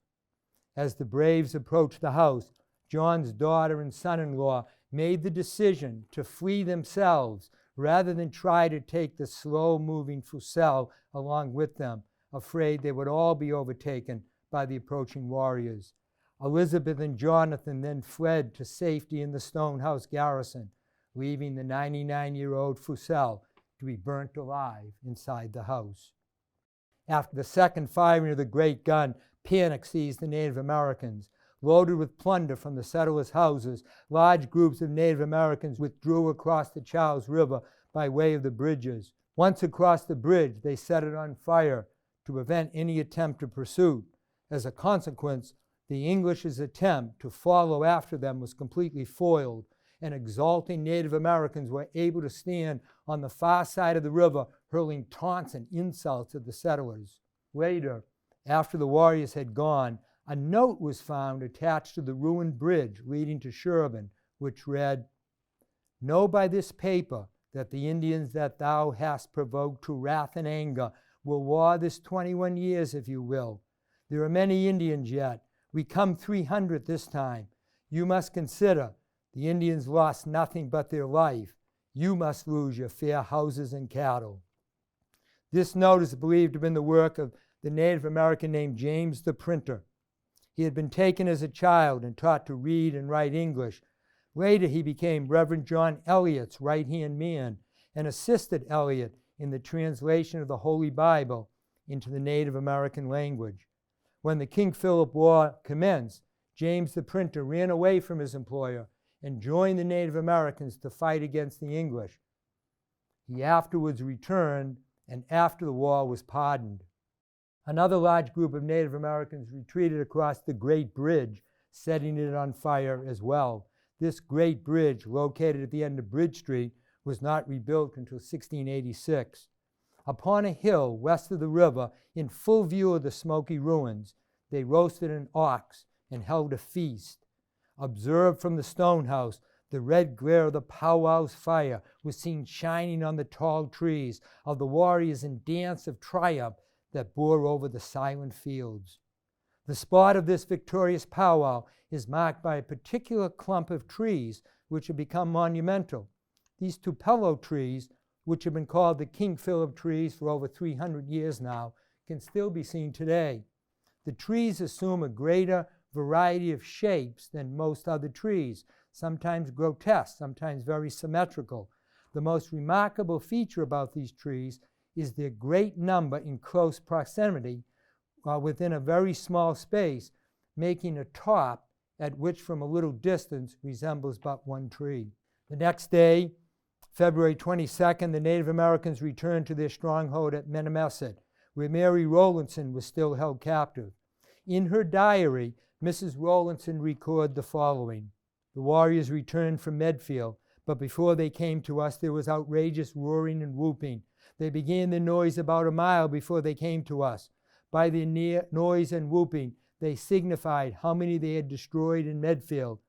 As the braves approached the house, John's daughter and son-in-law made the decision to flee themselves rather than try to take the slow-moving Fussell along with them, afraid they would all be overtaken by the approaching warriors. Elizabeth and Jonathan then fled to safety in the Stonehouse garrison, leaving the 99-year-old Fussell to be burnt alive inside the house. After the second firing of the great gun, panic seized the Native Americans. Loaded with plunder from the settlers' houses, large groups of Native Americans withdrew across the Charles River by way of the bridges. Once across the bridge, they set it on fire to prevent any attempt of pursuit. As a consequence, the English's attempt to follow after them was completely foiled, and exulting Native Americans were able to stand on the far side of the river, hurling taunts and insults at the settlers. Later, after the warriors had gone, a note was found attached to the ruined bridge leading to Sherburne, which read, "Know by this paper that the Indians that thou hast provoked to wrath and anger will war this 21 years, if you will. There are many Indians yet. We come 300 this time. You must consider the Indians lost nothing but their life. You must lose your fair houses and cattle." This note is believed to have been the work of the Native American named James the Printer. He had been taken as a child and taught to read and write English. Later, he became Reverend John Eliot's right-hand man and assisted Eliot in the translation of the Holy Bible into the Native American language. When the King Philip War commenced, James the Printer ran away from his employer and joined the Native Americans to fight against the English. He afterwards returned, and after the war was pardoned. Another large group of Native Americans retreated across the Great Bridge, setting it on fire as well. This Great Bridge, located at the end of Bridge Street, was not rebuilt until 1686. Upon a hill west of the river, in full view of the smoky ruins, they roasted an ox and held a feast. Observed from the stone house, the red glare of the powwow's fire was seen shining on the tall trees of the warriors in dance of triumph that bore over the silent fields. The spot of this victorious powwow is marked by a particular clump of trees which have become monumental. These tupelo trees, which have been called the King Philip trees for over 300 years now, can still be seen today. The trees assume a greater variety of shapes than most other trees, sometimes grotesque, sometimes very symmetrical. The most remarkable feature about these trees is their great number in close proximity within a very small space, making a top at which from a little distance resembles but one tree. The next day, February 22nd, the Native Americans returned to their stronghold at Menamesset, where Mary Rowlandson was still held captive. In her diary, Mrs. Rowlandson recorded the following: "The warriors returned from Medfield, But before they came to us, there was outrageous roaring and whooping. They began the noise about a mile before they came to us. By the noise and whooping, they signified how many they had destroyed in Medfield.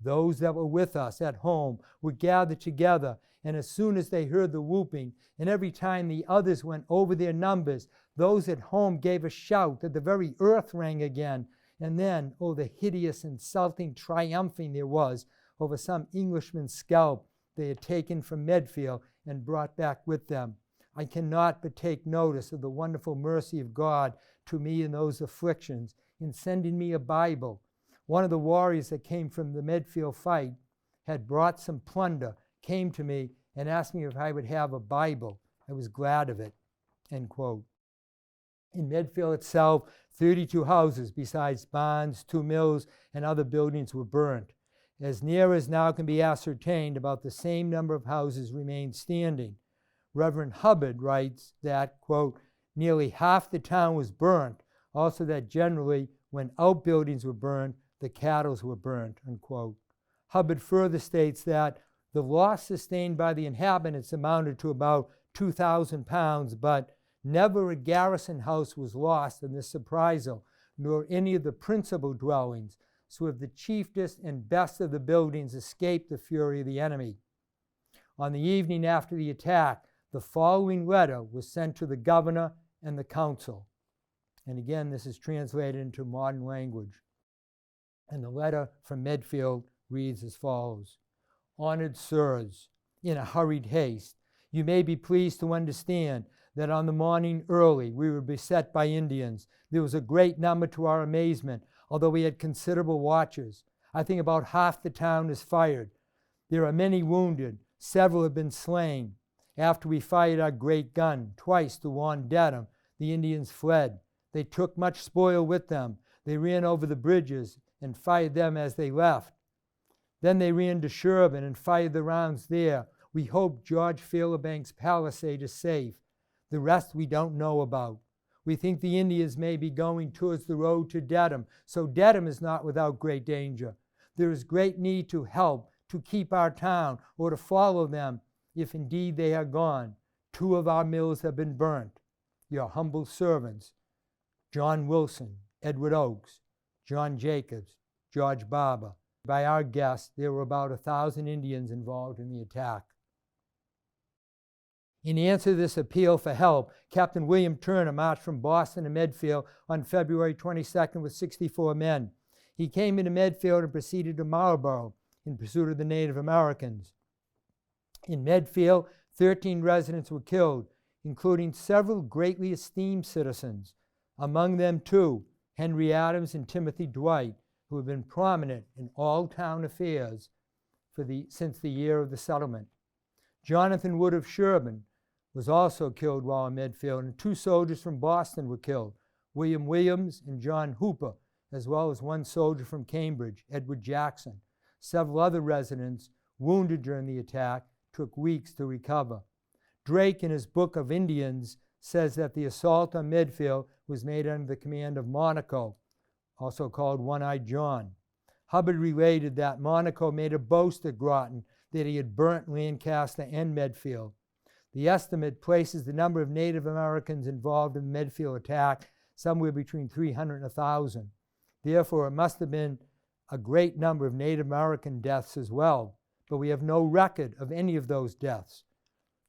Those that were with us at home were gathered together, and as soon as they heard the whooping, and every time the others went over their numbers, those at home gave a shout that the very earth rang again. And then, oh, the hideous, insulting triumphing there was over some Englishman's scalp they had taken from Medfield and brought back with them. I cannot but take notice of the wonderful mercy of God to me in those afflictions in sending me a Bible. One of the warriors that came from the Medfield fight had brought some plunder, came to me and asked me if I would have a Bible. I was glad of it." End quote. In Medfield itself, 32 houses besides barns, 2 mills, and other buildings were burnt. As near as now can be ascertained, about the same number of houses remained standing. Reverend Hubbard writes that, quote, "nearly half the town was burnt, also that generally when outbuildings were burned, the cattle were burnt," unquote. Hubbard further states that the loss sustained by the inhabitants amounted to about 2,000 pounds, but never a garrison house was lost in this surprisal, nor any of the principal dwellings, so if the chiefest and best of the buildings escaped the fury of the enemy. On the evening after the attack, the following letter was sent to the governor and the council. And again, this is translated into modern language. And the letter from Medfield reads as follows: "Honored sirs, in a hurried haste, you may be pleased to understand that on the morning early we were beset by Indians. There was a great number to our amazement, although we had considerable watchers. I think about half the town is fired. There are many wounded. Several have been slain. After we fired our great gun twice to warn Dedham, the Indians fled. They took much spoil with them. They ran over the bridges and fired them as they left. Then they ran to Sherburne and fired the rounds there. We hope George Fairbank's palisade is safe. The rest we don't know about. We think the Indians may be going towards the road to Dedham, so Dedham is not without great danger. There is great need to help to keep our town or to follow them, if indeed they are gone. 2 of our mills have been burnt. Your humble servants, John Wilson, Edward Oakes, John Jacobs, George Barber. By our guess, there were about 1,000 Indians involved in the attack." In answer to this appeal for help, Captain William Turner marched from Boston to Medfield on February 22nd with 64 men. He came into Medfield and proceeded to Marlborough in pursuit of the Native Americans. In Medfield, 13 residents were killed, including several greatly esteemed citizens, among them 2, Henry Adams and Timothy Dwight, who have been prominent in all town affairs since the year of the settlement. Jonathan Wood of Sherburne was also killed while in Medfield, and 2 soldiers from Boston were killed, William Williams and John Hooper, as well as 1 soldier from Cambridge, Edward Jackson. Several other residents wounded during the attack took weeks to recover. Drake, in his Book of Indians, says that the assault on Medfield was made under the command of Monaco, also called One-Eyed John. Hubbard related that Monaco made a boast at Groton that he had burnt Lancaster and Medfield. The estimate places the number of Native Americans involved in the Medfield attack somewhere between 300 and 1,000. Therefore, it must have been a great number of Native American deaths as well, but we have no record of any of those deaths.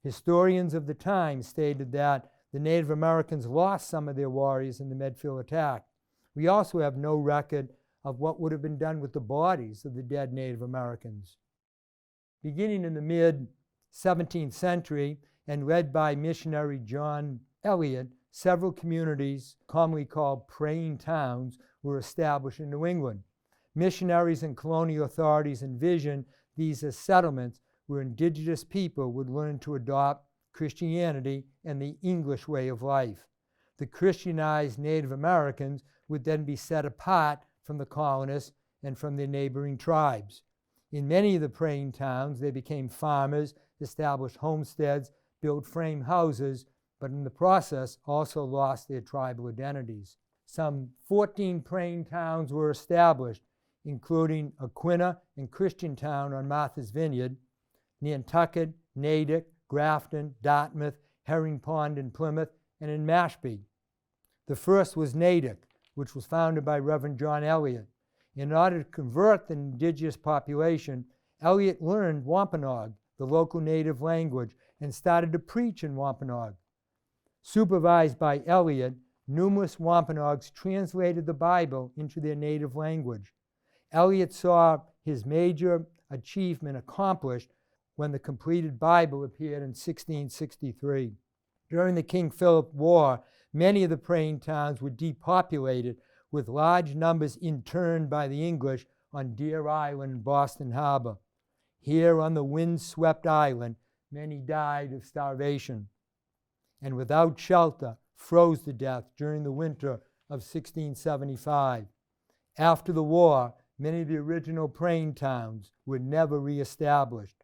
Historians of the time stated that the Native Americans lost some of their warriors in the Medfield attack. We also have no record of what would have been done with the bodies of the dead Native Americans. Beginning in the mid-17th century and led by missionary John Eliot, several communities, commonly called praying towns, were established in New England. Missionaries and colonial authorities envisioned these as settlements where indigenous people would learn to adopt Christianity and the English way of life. The Christianized Native Americans would then be set apart from the colonists and from their neighboring tribes. In many of the praying towns, they became farmers, established homesteads, built frame houses, but in the process also lost their tribal identities. Some 14 praying towns were established, including Aquina and Christiantown on Martha's Vineyard, Nantucket, Natick, Grafton, Dartmouth, Herring Pond in Plymouth, and in Mashpee. The first was Natick, which was founded by Reverend John Eliot. In order to convert the indigenous population, Eliot learned Wampanoag, the local native language, and started to preach in Wampanoag. Supervised by Eliot, numerous Wampanoags translated the Bible into their native language. Eliot saw his major achievement accomplished when the completed Bible appeared in 1663. During the King Phillip War, many of the praying towns were depopulated, with large numbers interned by the English on Deer Island and Boston Harbor. Here on the wind-swept island, many died of starvation, and without shelter, froze to death during the winter of 1675. After the war, many of the original praying towns were never reestablished,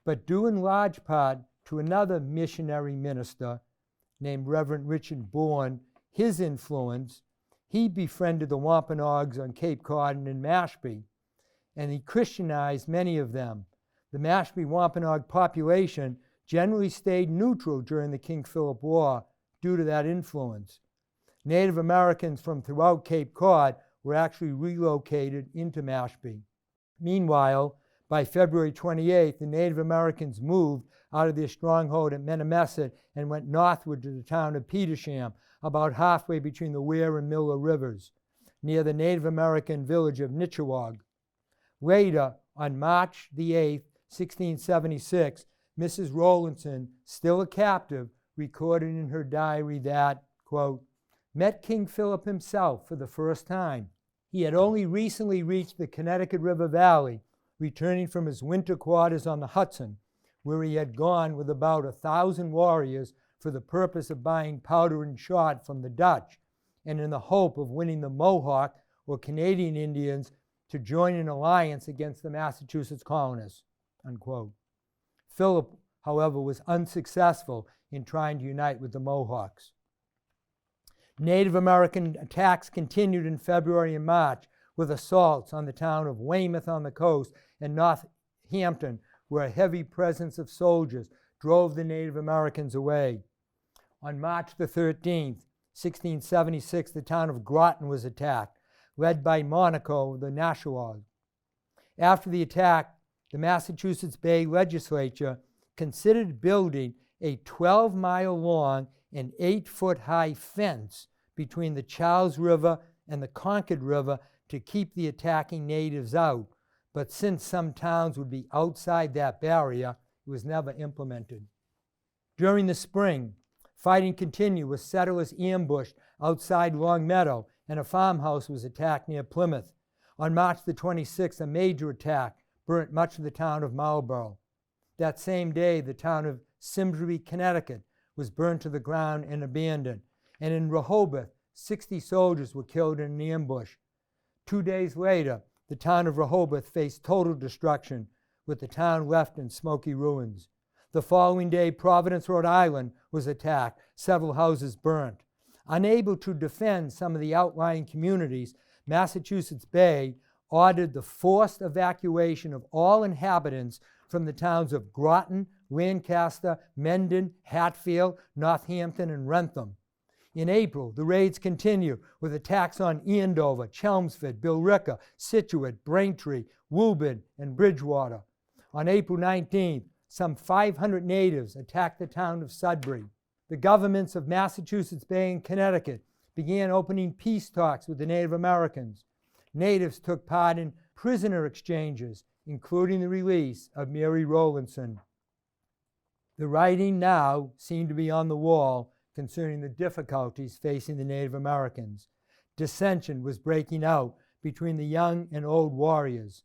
but due in large part to another missionary minister named Reverend Richard Bourne, his influence, he befriended the Wampanoags on Cape Cod and in Mashpee, and he Christianized many of them. The Mashpee Wampanoag population generally stayed neutral during the King Philip War due to that influence. Native Americans from throughout Cape Cod were actually relocated into Mashpee. Meanwhile, by February 28th, the Native Americans moved out of their stronghold at Menominee and went northward to the town of Petersham, about halfway between the Wear and Miller rivers, near the Native American village of Nichawag. Later, on March the 8th, 1676, Mrs. Rowlandson, still a captive, recorded in her diary that, quote, met King Philip himself for the first time. He had only recently reached the Connecticut River Valley, returning from his winter quarters on the Hudson, where he had gone with about 1,000 warriors for the purpose of buying powder and shot from the Dutch, and in the hope of winning the Mohawk or Canadian Indians to join an alliance against the Massachusetts colonists, unquote. Philip, however, was unsuccessful in trying to unite with the Mohawks. Native American attacks continued in February and March, with assaults on the town of Weymouth on the coast and Northampton, where a heavy presence of soldiers drove the Native Americans away. On March the 13th, 1676, the town of Groton was attacked, led by Monaco, the Nashawag. After the attack, the Massachusetts Bay Legislature considered building a 12-mile-long and 8-foot-high fence between the Charles River and the Concord River to keep the attacking natives out, but since some towns would be outside that barrier, it was never implemented. During the spring, fighting continued with settlers ambushed outside Long Meadow, and a farmhouse was attacked near Plymouth. On March the 26th, a major attack burnt much of the town of Marlborough. That same day, the town of Simsbury, Connecticut, was burned to the ground and abandoned. And in Rehoboth, 60 soldiers were killed in an ambush. 2 days later, the town of Rehoboth faced total destruction, with the town left in smoky ruins. The following day, Providence, Rhode Island was attacked, several houses burnt. Unable to defend some of the outlying communities, Massachusetts Bay ordered the forced evacuation of all inhabitants from the towns of Groton, Lancaster, Mendon, Hatfield, Northampton, and Wrentham. In April, the raids continued with attacks on Andover, Chelmsford, Billerica, Scituate, Braintree, Woburn, and Bridgewater. On April 19th, some 500 natives attacked the town of Sudbury. The governments of Massachusetts Bay and Connecticut began opening peace talks with the Native Americans. Natives took part in prisoner exchanges, including the release of Mary Rowlandson. The writing now seemed to be on the wall concerning the difficulties facing the Native Americans. Dissension was breaking out between the young and old warriors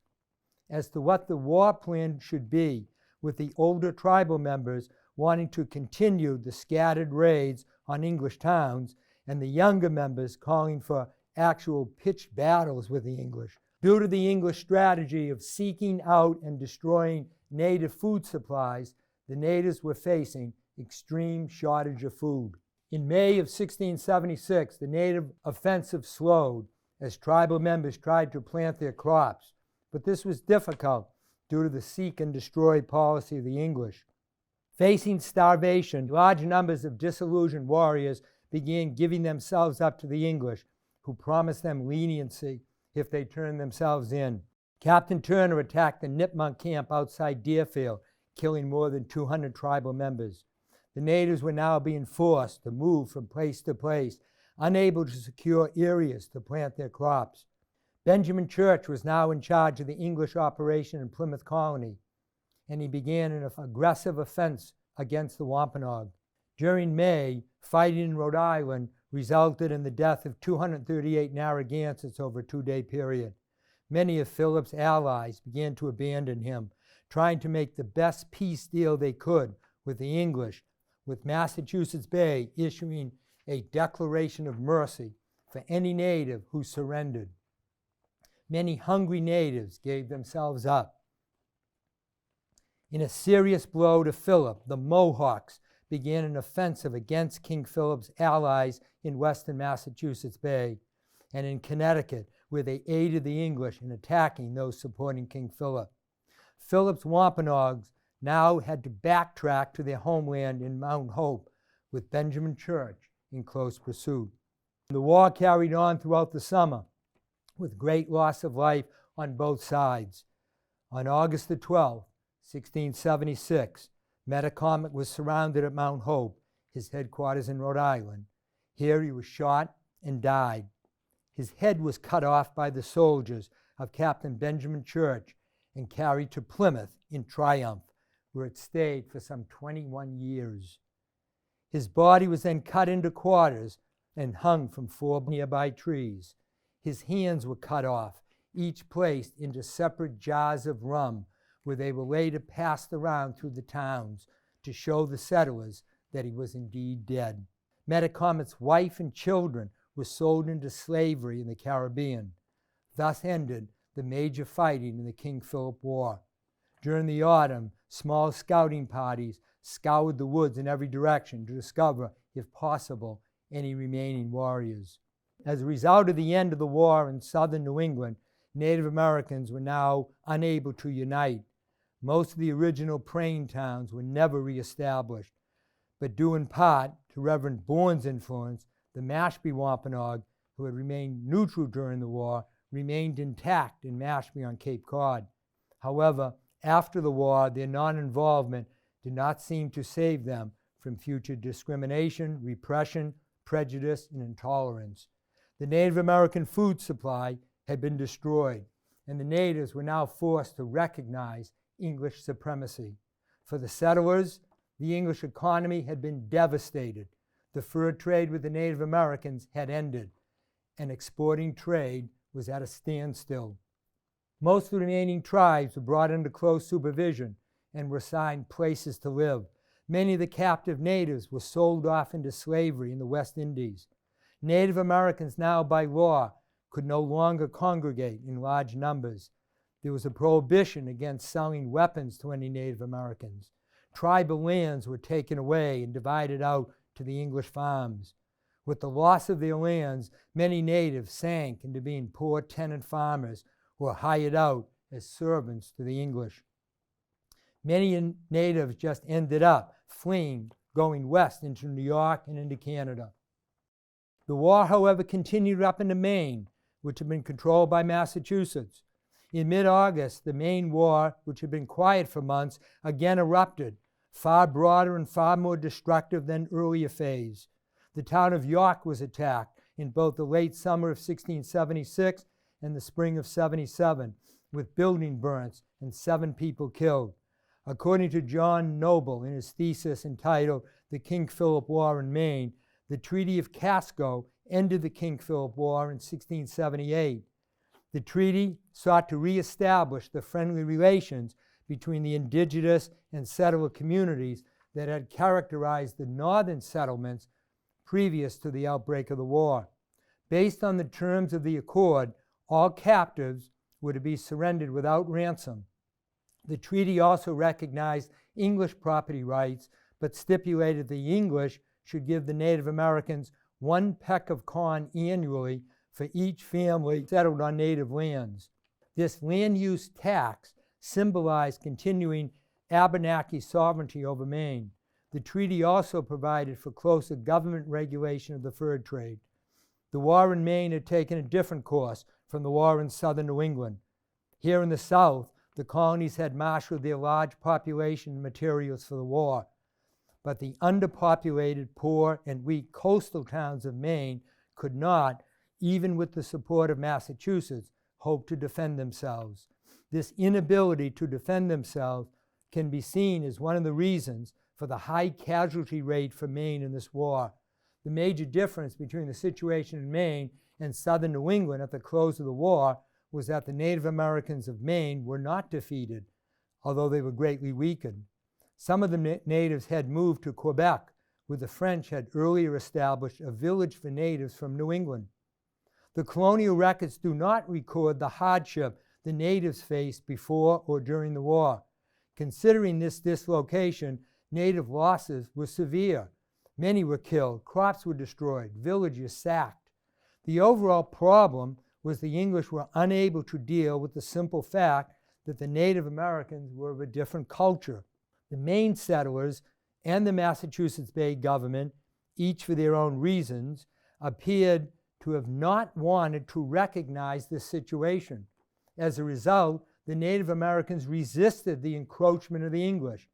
as to what the war plan should be, with the older tribal members wanting to continue the scattered raids on English towns, and the younger members calling for actual pitched battles with the English. Due to the English strategy of seeking out and destroying native food supplies, the natives were facing extreme shortage of food. In May of 1676, the native offensive slowed as tribal members tried to plant their crops, but this was difficult due to the seek and destroy policy of the English. Facing starvation, large numbers of disillusioned warriors began giving themselves up to the English, who promised them leniency if they turned themselves in. Captain Turner attacked the Nipmuc camp outside Deerfield, killing more than 200 tribal members. The natives were now being forced to move from place to place, unable to secure areas to plant their crops. Benjamin Church was now in charge of the English operation in Plymouth Colony, and he began an aggressive offense against the Wampanoag. During May, fighting in Rhode Island resulted in the death of 238 Narragansetts over a 2-day period. Many of Phillip's allies began to abandon him, trying to make the best peace deal they could with the English, with Massachusetts Bay issuing a declaration of mercy for any native who surrendered. Many hungry natives gave themselves up. In a serious blow to Phillip, the Mohawks began an offensive against King Philip's allies in western Massachusetts Bay and in Connecticut, where they aided the English in attacking those supporting King Philip. Philip's Wampanoags now had to backtrack to their homeland in Mount Hope, with Benjamin Church in close pursuit. The war carried on throughout the summer, with great loss of life on both sides. On August the 12th, 1676, Metacomet was surrounded at Mount Hope, his headquarters in Rhode Island. Here he was shot and died. His head was cut off by the soldiers of Captain Benjamin Church and carried to Plymouth in triumph, where it stayed for some 21 years. His body was then cut into quarters and hung from 4 nearby trees. His hands were cut off, each placed into separate jars of rum, where they were later passed around through the towns to show the settlers that he was indeed dead. Metacomet's wife and children were sold into slavery in the Caribbean. Thus ended the major fighting in the King Philip War. During the autumn, small scouting parties scoured the woods in every direction to discover, if possible, any remaining warriors. As a result of the end of the war in southern New England, Native Americans were now unable to unite. Most of the original praying towns were never reestablished, but due in part to Reverend Bourne's influence, the Mashpee Wampanoag, who had remained neutral during the war, remained intact in Mashpee on Cape Cod. However, after the war, their non-involvement did not seem to save them from future discrimination, repression, prejudice, and intolerance. The Native American food supply had been destroyed, and the natives were now forced to recognize English supremacy. For the settlers, the English economy had been devastated. The fur trade with the Native Americans had ended, and exporting trade was at a standstill. Most of the remaining tribes were brought under close supervision and were assigned places to live. Many of the captive natives were sold off into slavery in the West Indies. Native Americans now, by law, could no longer congregate in large numbers. There was a prohibition against selling weapons to any Native Americans. Tribal lands were taken away and divided out to the English farms. With the loss of their lands, many natives sank into being poor tenant farmers who were hired out as servants to the English. Many natives just ended up fleeing, going west into New York and into Canada. The war, however, continued up into Maine, which had been controlled by Massachusetts. In mid-August, the Maine War, which had been quiet for months, again erupted, far broader and far more destructive than earlier phase. The town of York was attacked in both the late summer of 1676 and the spring of 77, with building burns and 7 people killed. According to John Noble in his thesis entitled The King Philip War in Maine, the Treaty of Casco ended the King Philip War in 1678. The treaty sought to reestablish the friendly relations between the indigenous and settler communities that had characterized the northern settlements previous to the outbreak of the war. Based on the terms of the accord, all captives were to be surrendered without ransom. The treaty also recognized English property rights, but stipulated the English should give the Native Americans 1 peck of corn annually for each family settled on native lands. This land use tax symbolized continuing Abenaki sovereignty over Maine. The treaty also provided for closer government regulation of the fur trade. The war in Maine had taken a different course from the war in southern New England. Here in the South, the colonies had marshaled their large population and materials for the war, but the underpopulated, poor, and weak coastal towns of Maine could not, even with the support of Massachusetts, hope to defend themselves. This inability to defend themselves can be seen as one of the reasons for the high casualty rate for Maine in this war. The major difference between the situation in Maine and southern New England at the close of the war was that the Native Americans of Maine were not defeated, although they were greatly weakened. Some of the natives had moved to Quebec, where the French had earlier established a village for natives from New England. The colonial records do not record the hardship the natives faced before or during the war. Considering this dislocation, native losses were severe. Many were killed, crops were destroyed, villages sacked. The overall problem was the English were unable to deal with the simple fact that the Native Americans were of a different culture. The Maine settlers and the Massachusetts Bay government, each for their own reasons, appeared to have not wanted to recognize this situation. As a result, the Native Americans resisted the encroachment of the English.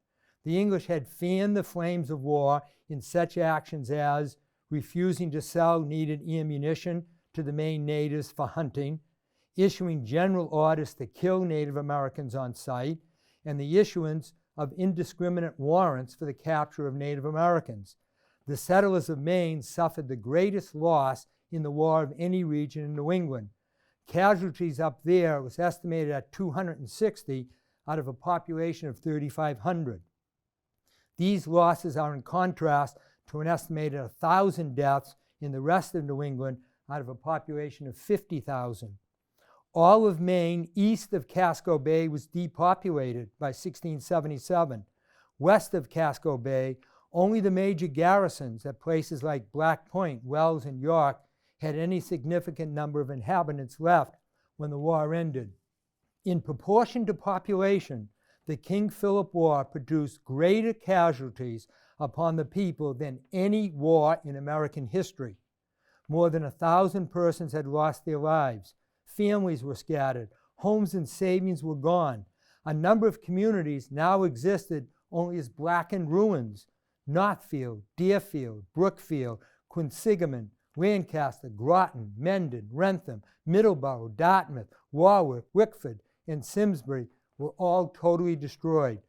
The English had fanned the flames of war in such actions as refusing to sell needed ammunition to the Maine natives for hunting, issuing general orders to kill Native Americans on sight, and the issuance of indiscriminate warrants for the capture of Native Americans. The settlers of Maine suffered the greatest loss in the war of any region in New England. Casualties up there was estimated at 260 out of a population of 3,500. These losses are in contrast to an estimated 1,000 deaths in the rest of New England out of a population of 50,000. All of Maine east of Casco Bay was depopulated by 1677. West of Casco Bay, only the major garrisons at places like Black Point, Wells, and York had any significant number of inhabitants left when the war ended. In proportion to population, the King Phillip War produced greater casualties upon the people than any war in American history. More than 1,000 persons had lost their lives. Families were scattered. Homes and savings were gone. A number of communities now existed only as blackened ruins. Northfield, Deerfield, Brookfield, Quinsigamon, Lancaster, Groton, Mendon, Wrentham, Middleborough, Dartmouth, Warwick, Wickford, and Simsbury were all totally destroyed.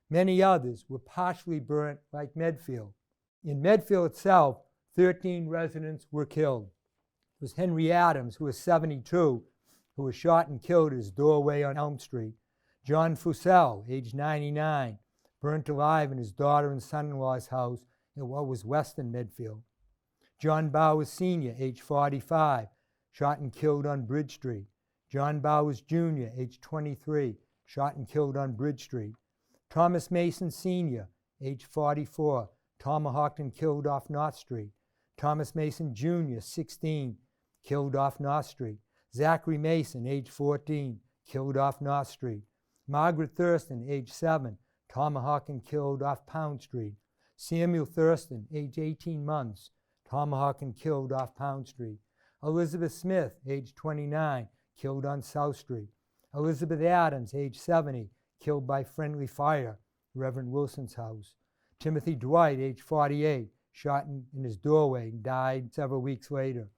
Many others were partially burnt like Medfield. In Medfield itself, 13 residents were killed. It was Henry Adams, who was 72, who was shot and killed at his doorway on Elm Street. John Fussell, age 99, burnt alive in his daughter and son-in-law's house in what was Weston Medfield. John Bowers Sr., age 45, shot and killed on Bridge Street. John Bowers Jr., age 23, shot and killed on Bridge Street. Thomas Mason Sr., age 44, tomahawked and killed off North Street. Thomas Mason Jr., 16, killed off North Street. Zachary Mason, age 14, killed off North Street. Margaret Thurston, age 7, tomahawked and killed off Pound Street. Samuel Thurston, age 18 months, tomahawked and killed off Pound Street. Elizabeth Smith, age 29, killed on South Street. Elizabeth Adams, age 70, killed by friendly fire, Reverend Wilson's house. Timothy Dwight, age 48, shot in his doorway and died several weeks later.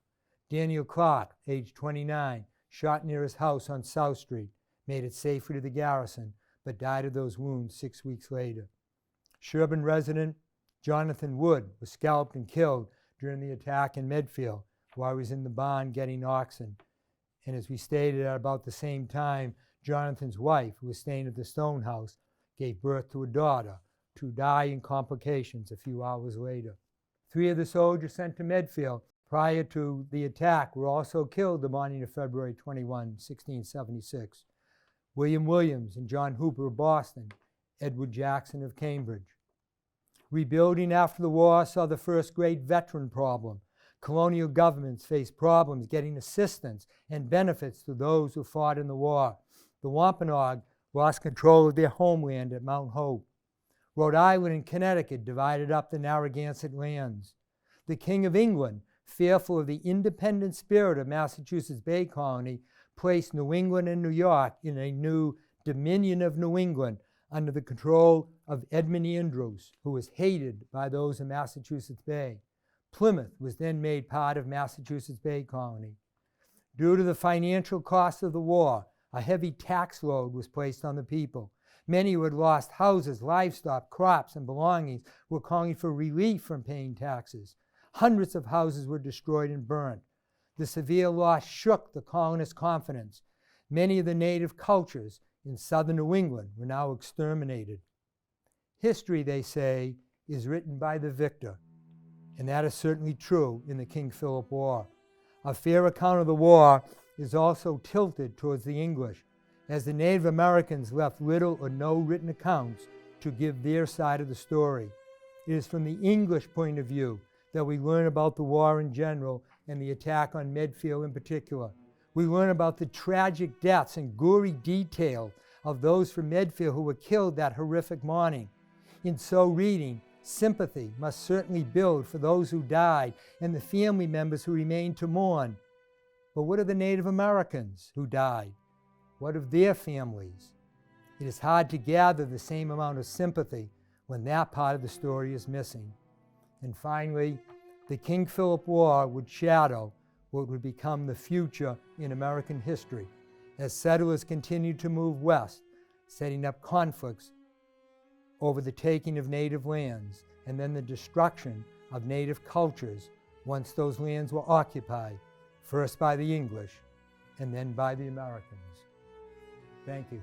Daniel Clark, age 29, shot near his house on South Street, made it safely to the garrison, but died of those wounds 6 weeks later. Sherburne resident Jonathan Wood was scalped and killed during the attack in Medfield while he was in the barn getting oxen. And as we stated, at about the same time, Jonathan's wife, who was staying at the Stone House, gave birth to a daughter, to die in complications a few hours later. 3 of the soldiers sent to Medfield prior to the attack were also killed the morning of February 21, 1676. William Williams and John Hooper of Boston, Edward Jackson of Cambridge. Rebuilding after the war saw the first great veteran problem. Colonial governments faced problems getting assistance and benefits to those who fought in the war. The Wampanoag lost control of their homeland at Mount Hope. Rhode Island and Connecticut divided up the Narragansett lands. The King of England, fearful of the independent spirit of Massachusetts Bay Colony, placed New England and New York in a new Dominion of New England under the control of Edmund Andros, who was hated by those in Massachusetts Bay. Plymouth was then made part of Massachusetts Bay Colony. Due to the financial cost of the war, a heavy tax load was placed on the people. Many who had lost houses, livestock, crops, and belongings were calling for relief from paying taxes. Hundreds of houses were destroyed and burnt. The severe loss shook the colonists' confidence. Many of the native cultures in southern New England were now exterminated. History, they say, is written by the victor, and that is certainly true in the King Philip War. A fair account of the war is also tilted towards the English, as the Native Americans left little or no written accounts to give their side of the story. It is from the English point of view that we learn about the war in general and the attack on Medfield in particular. We learn about the tragic deaths and gory detail of those from Medfield who were killed that horrific morning. In so reading, sympathy must certainly build for those who died and the family members who remained to mourn. But what of the Native Americans who died? What of their families? It is hard to gather the same amount of sympathy when that part of the story is missing. And finally, the King Philip War would shadow what would become the future in American history as settlers continued to move west, setting up conflicts over the taking of native lands and then the destruction of native cultures once those lands were occupied, first by the English and then by the Americans. Thank you.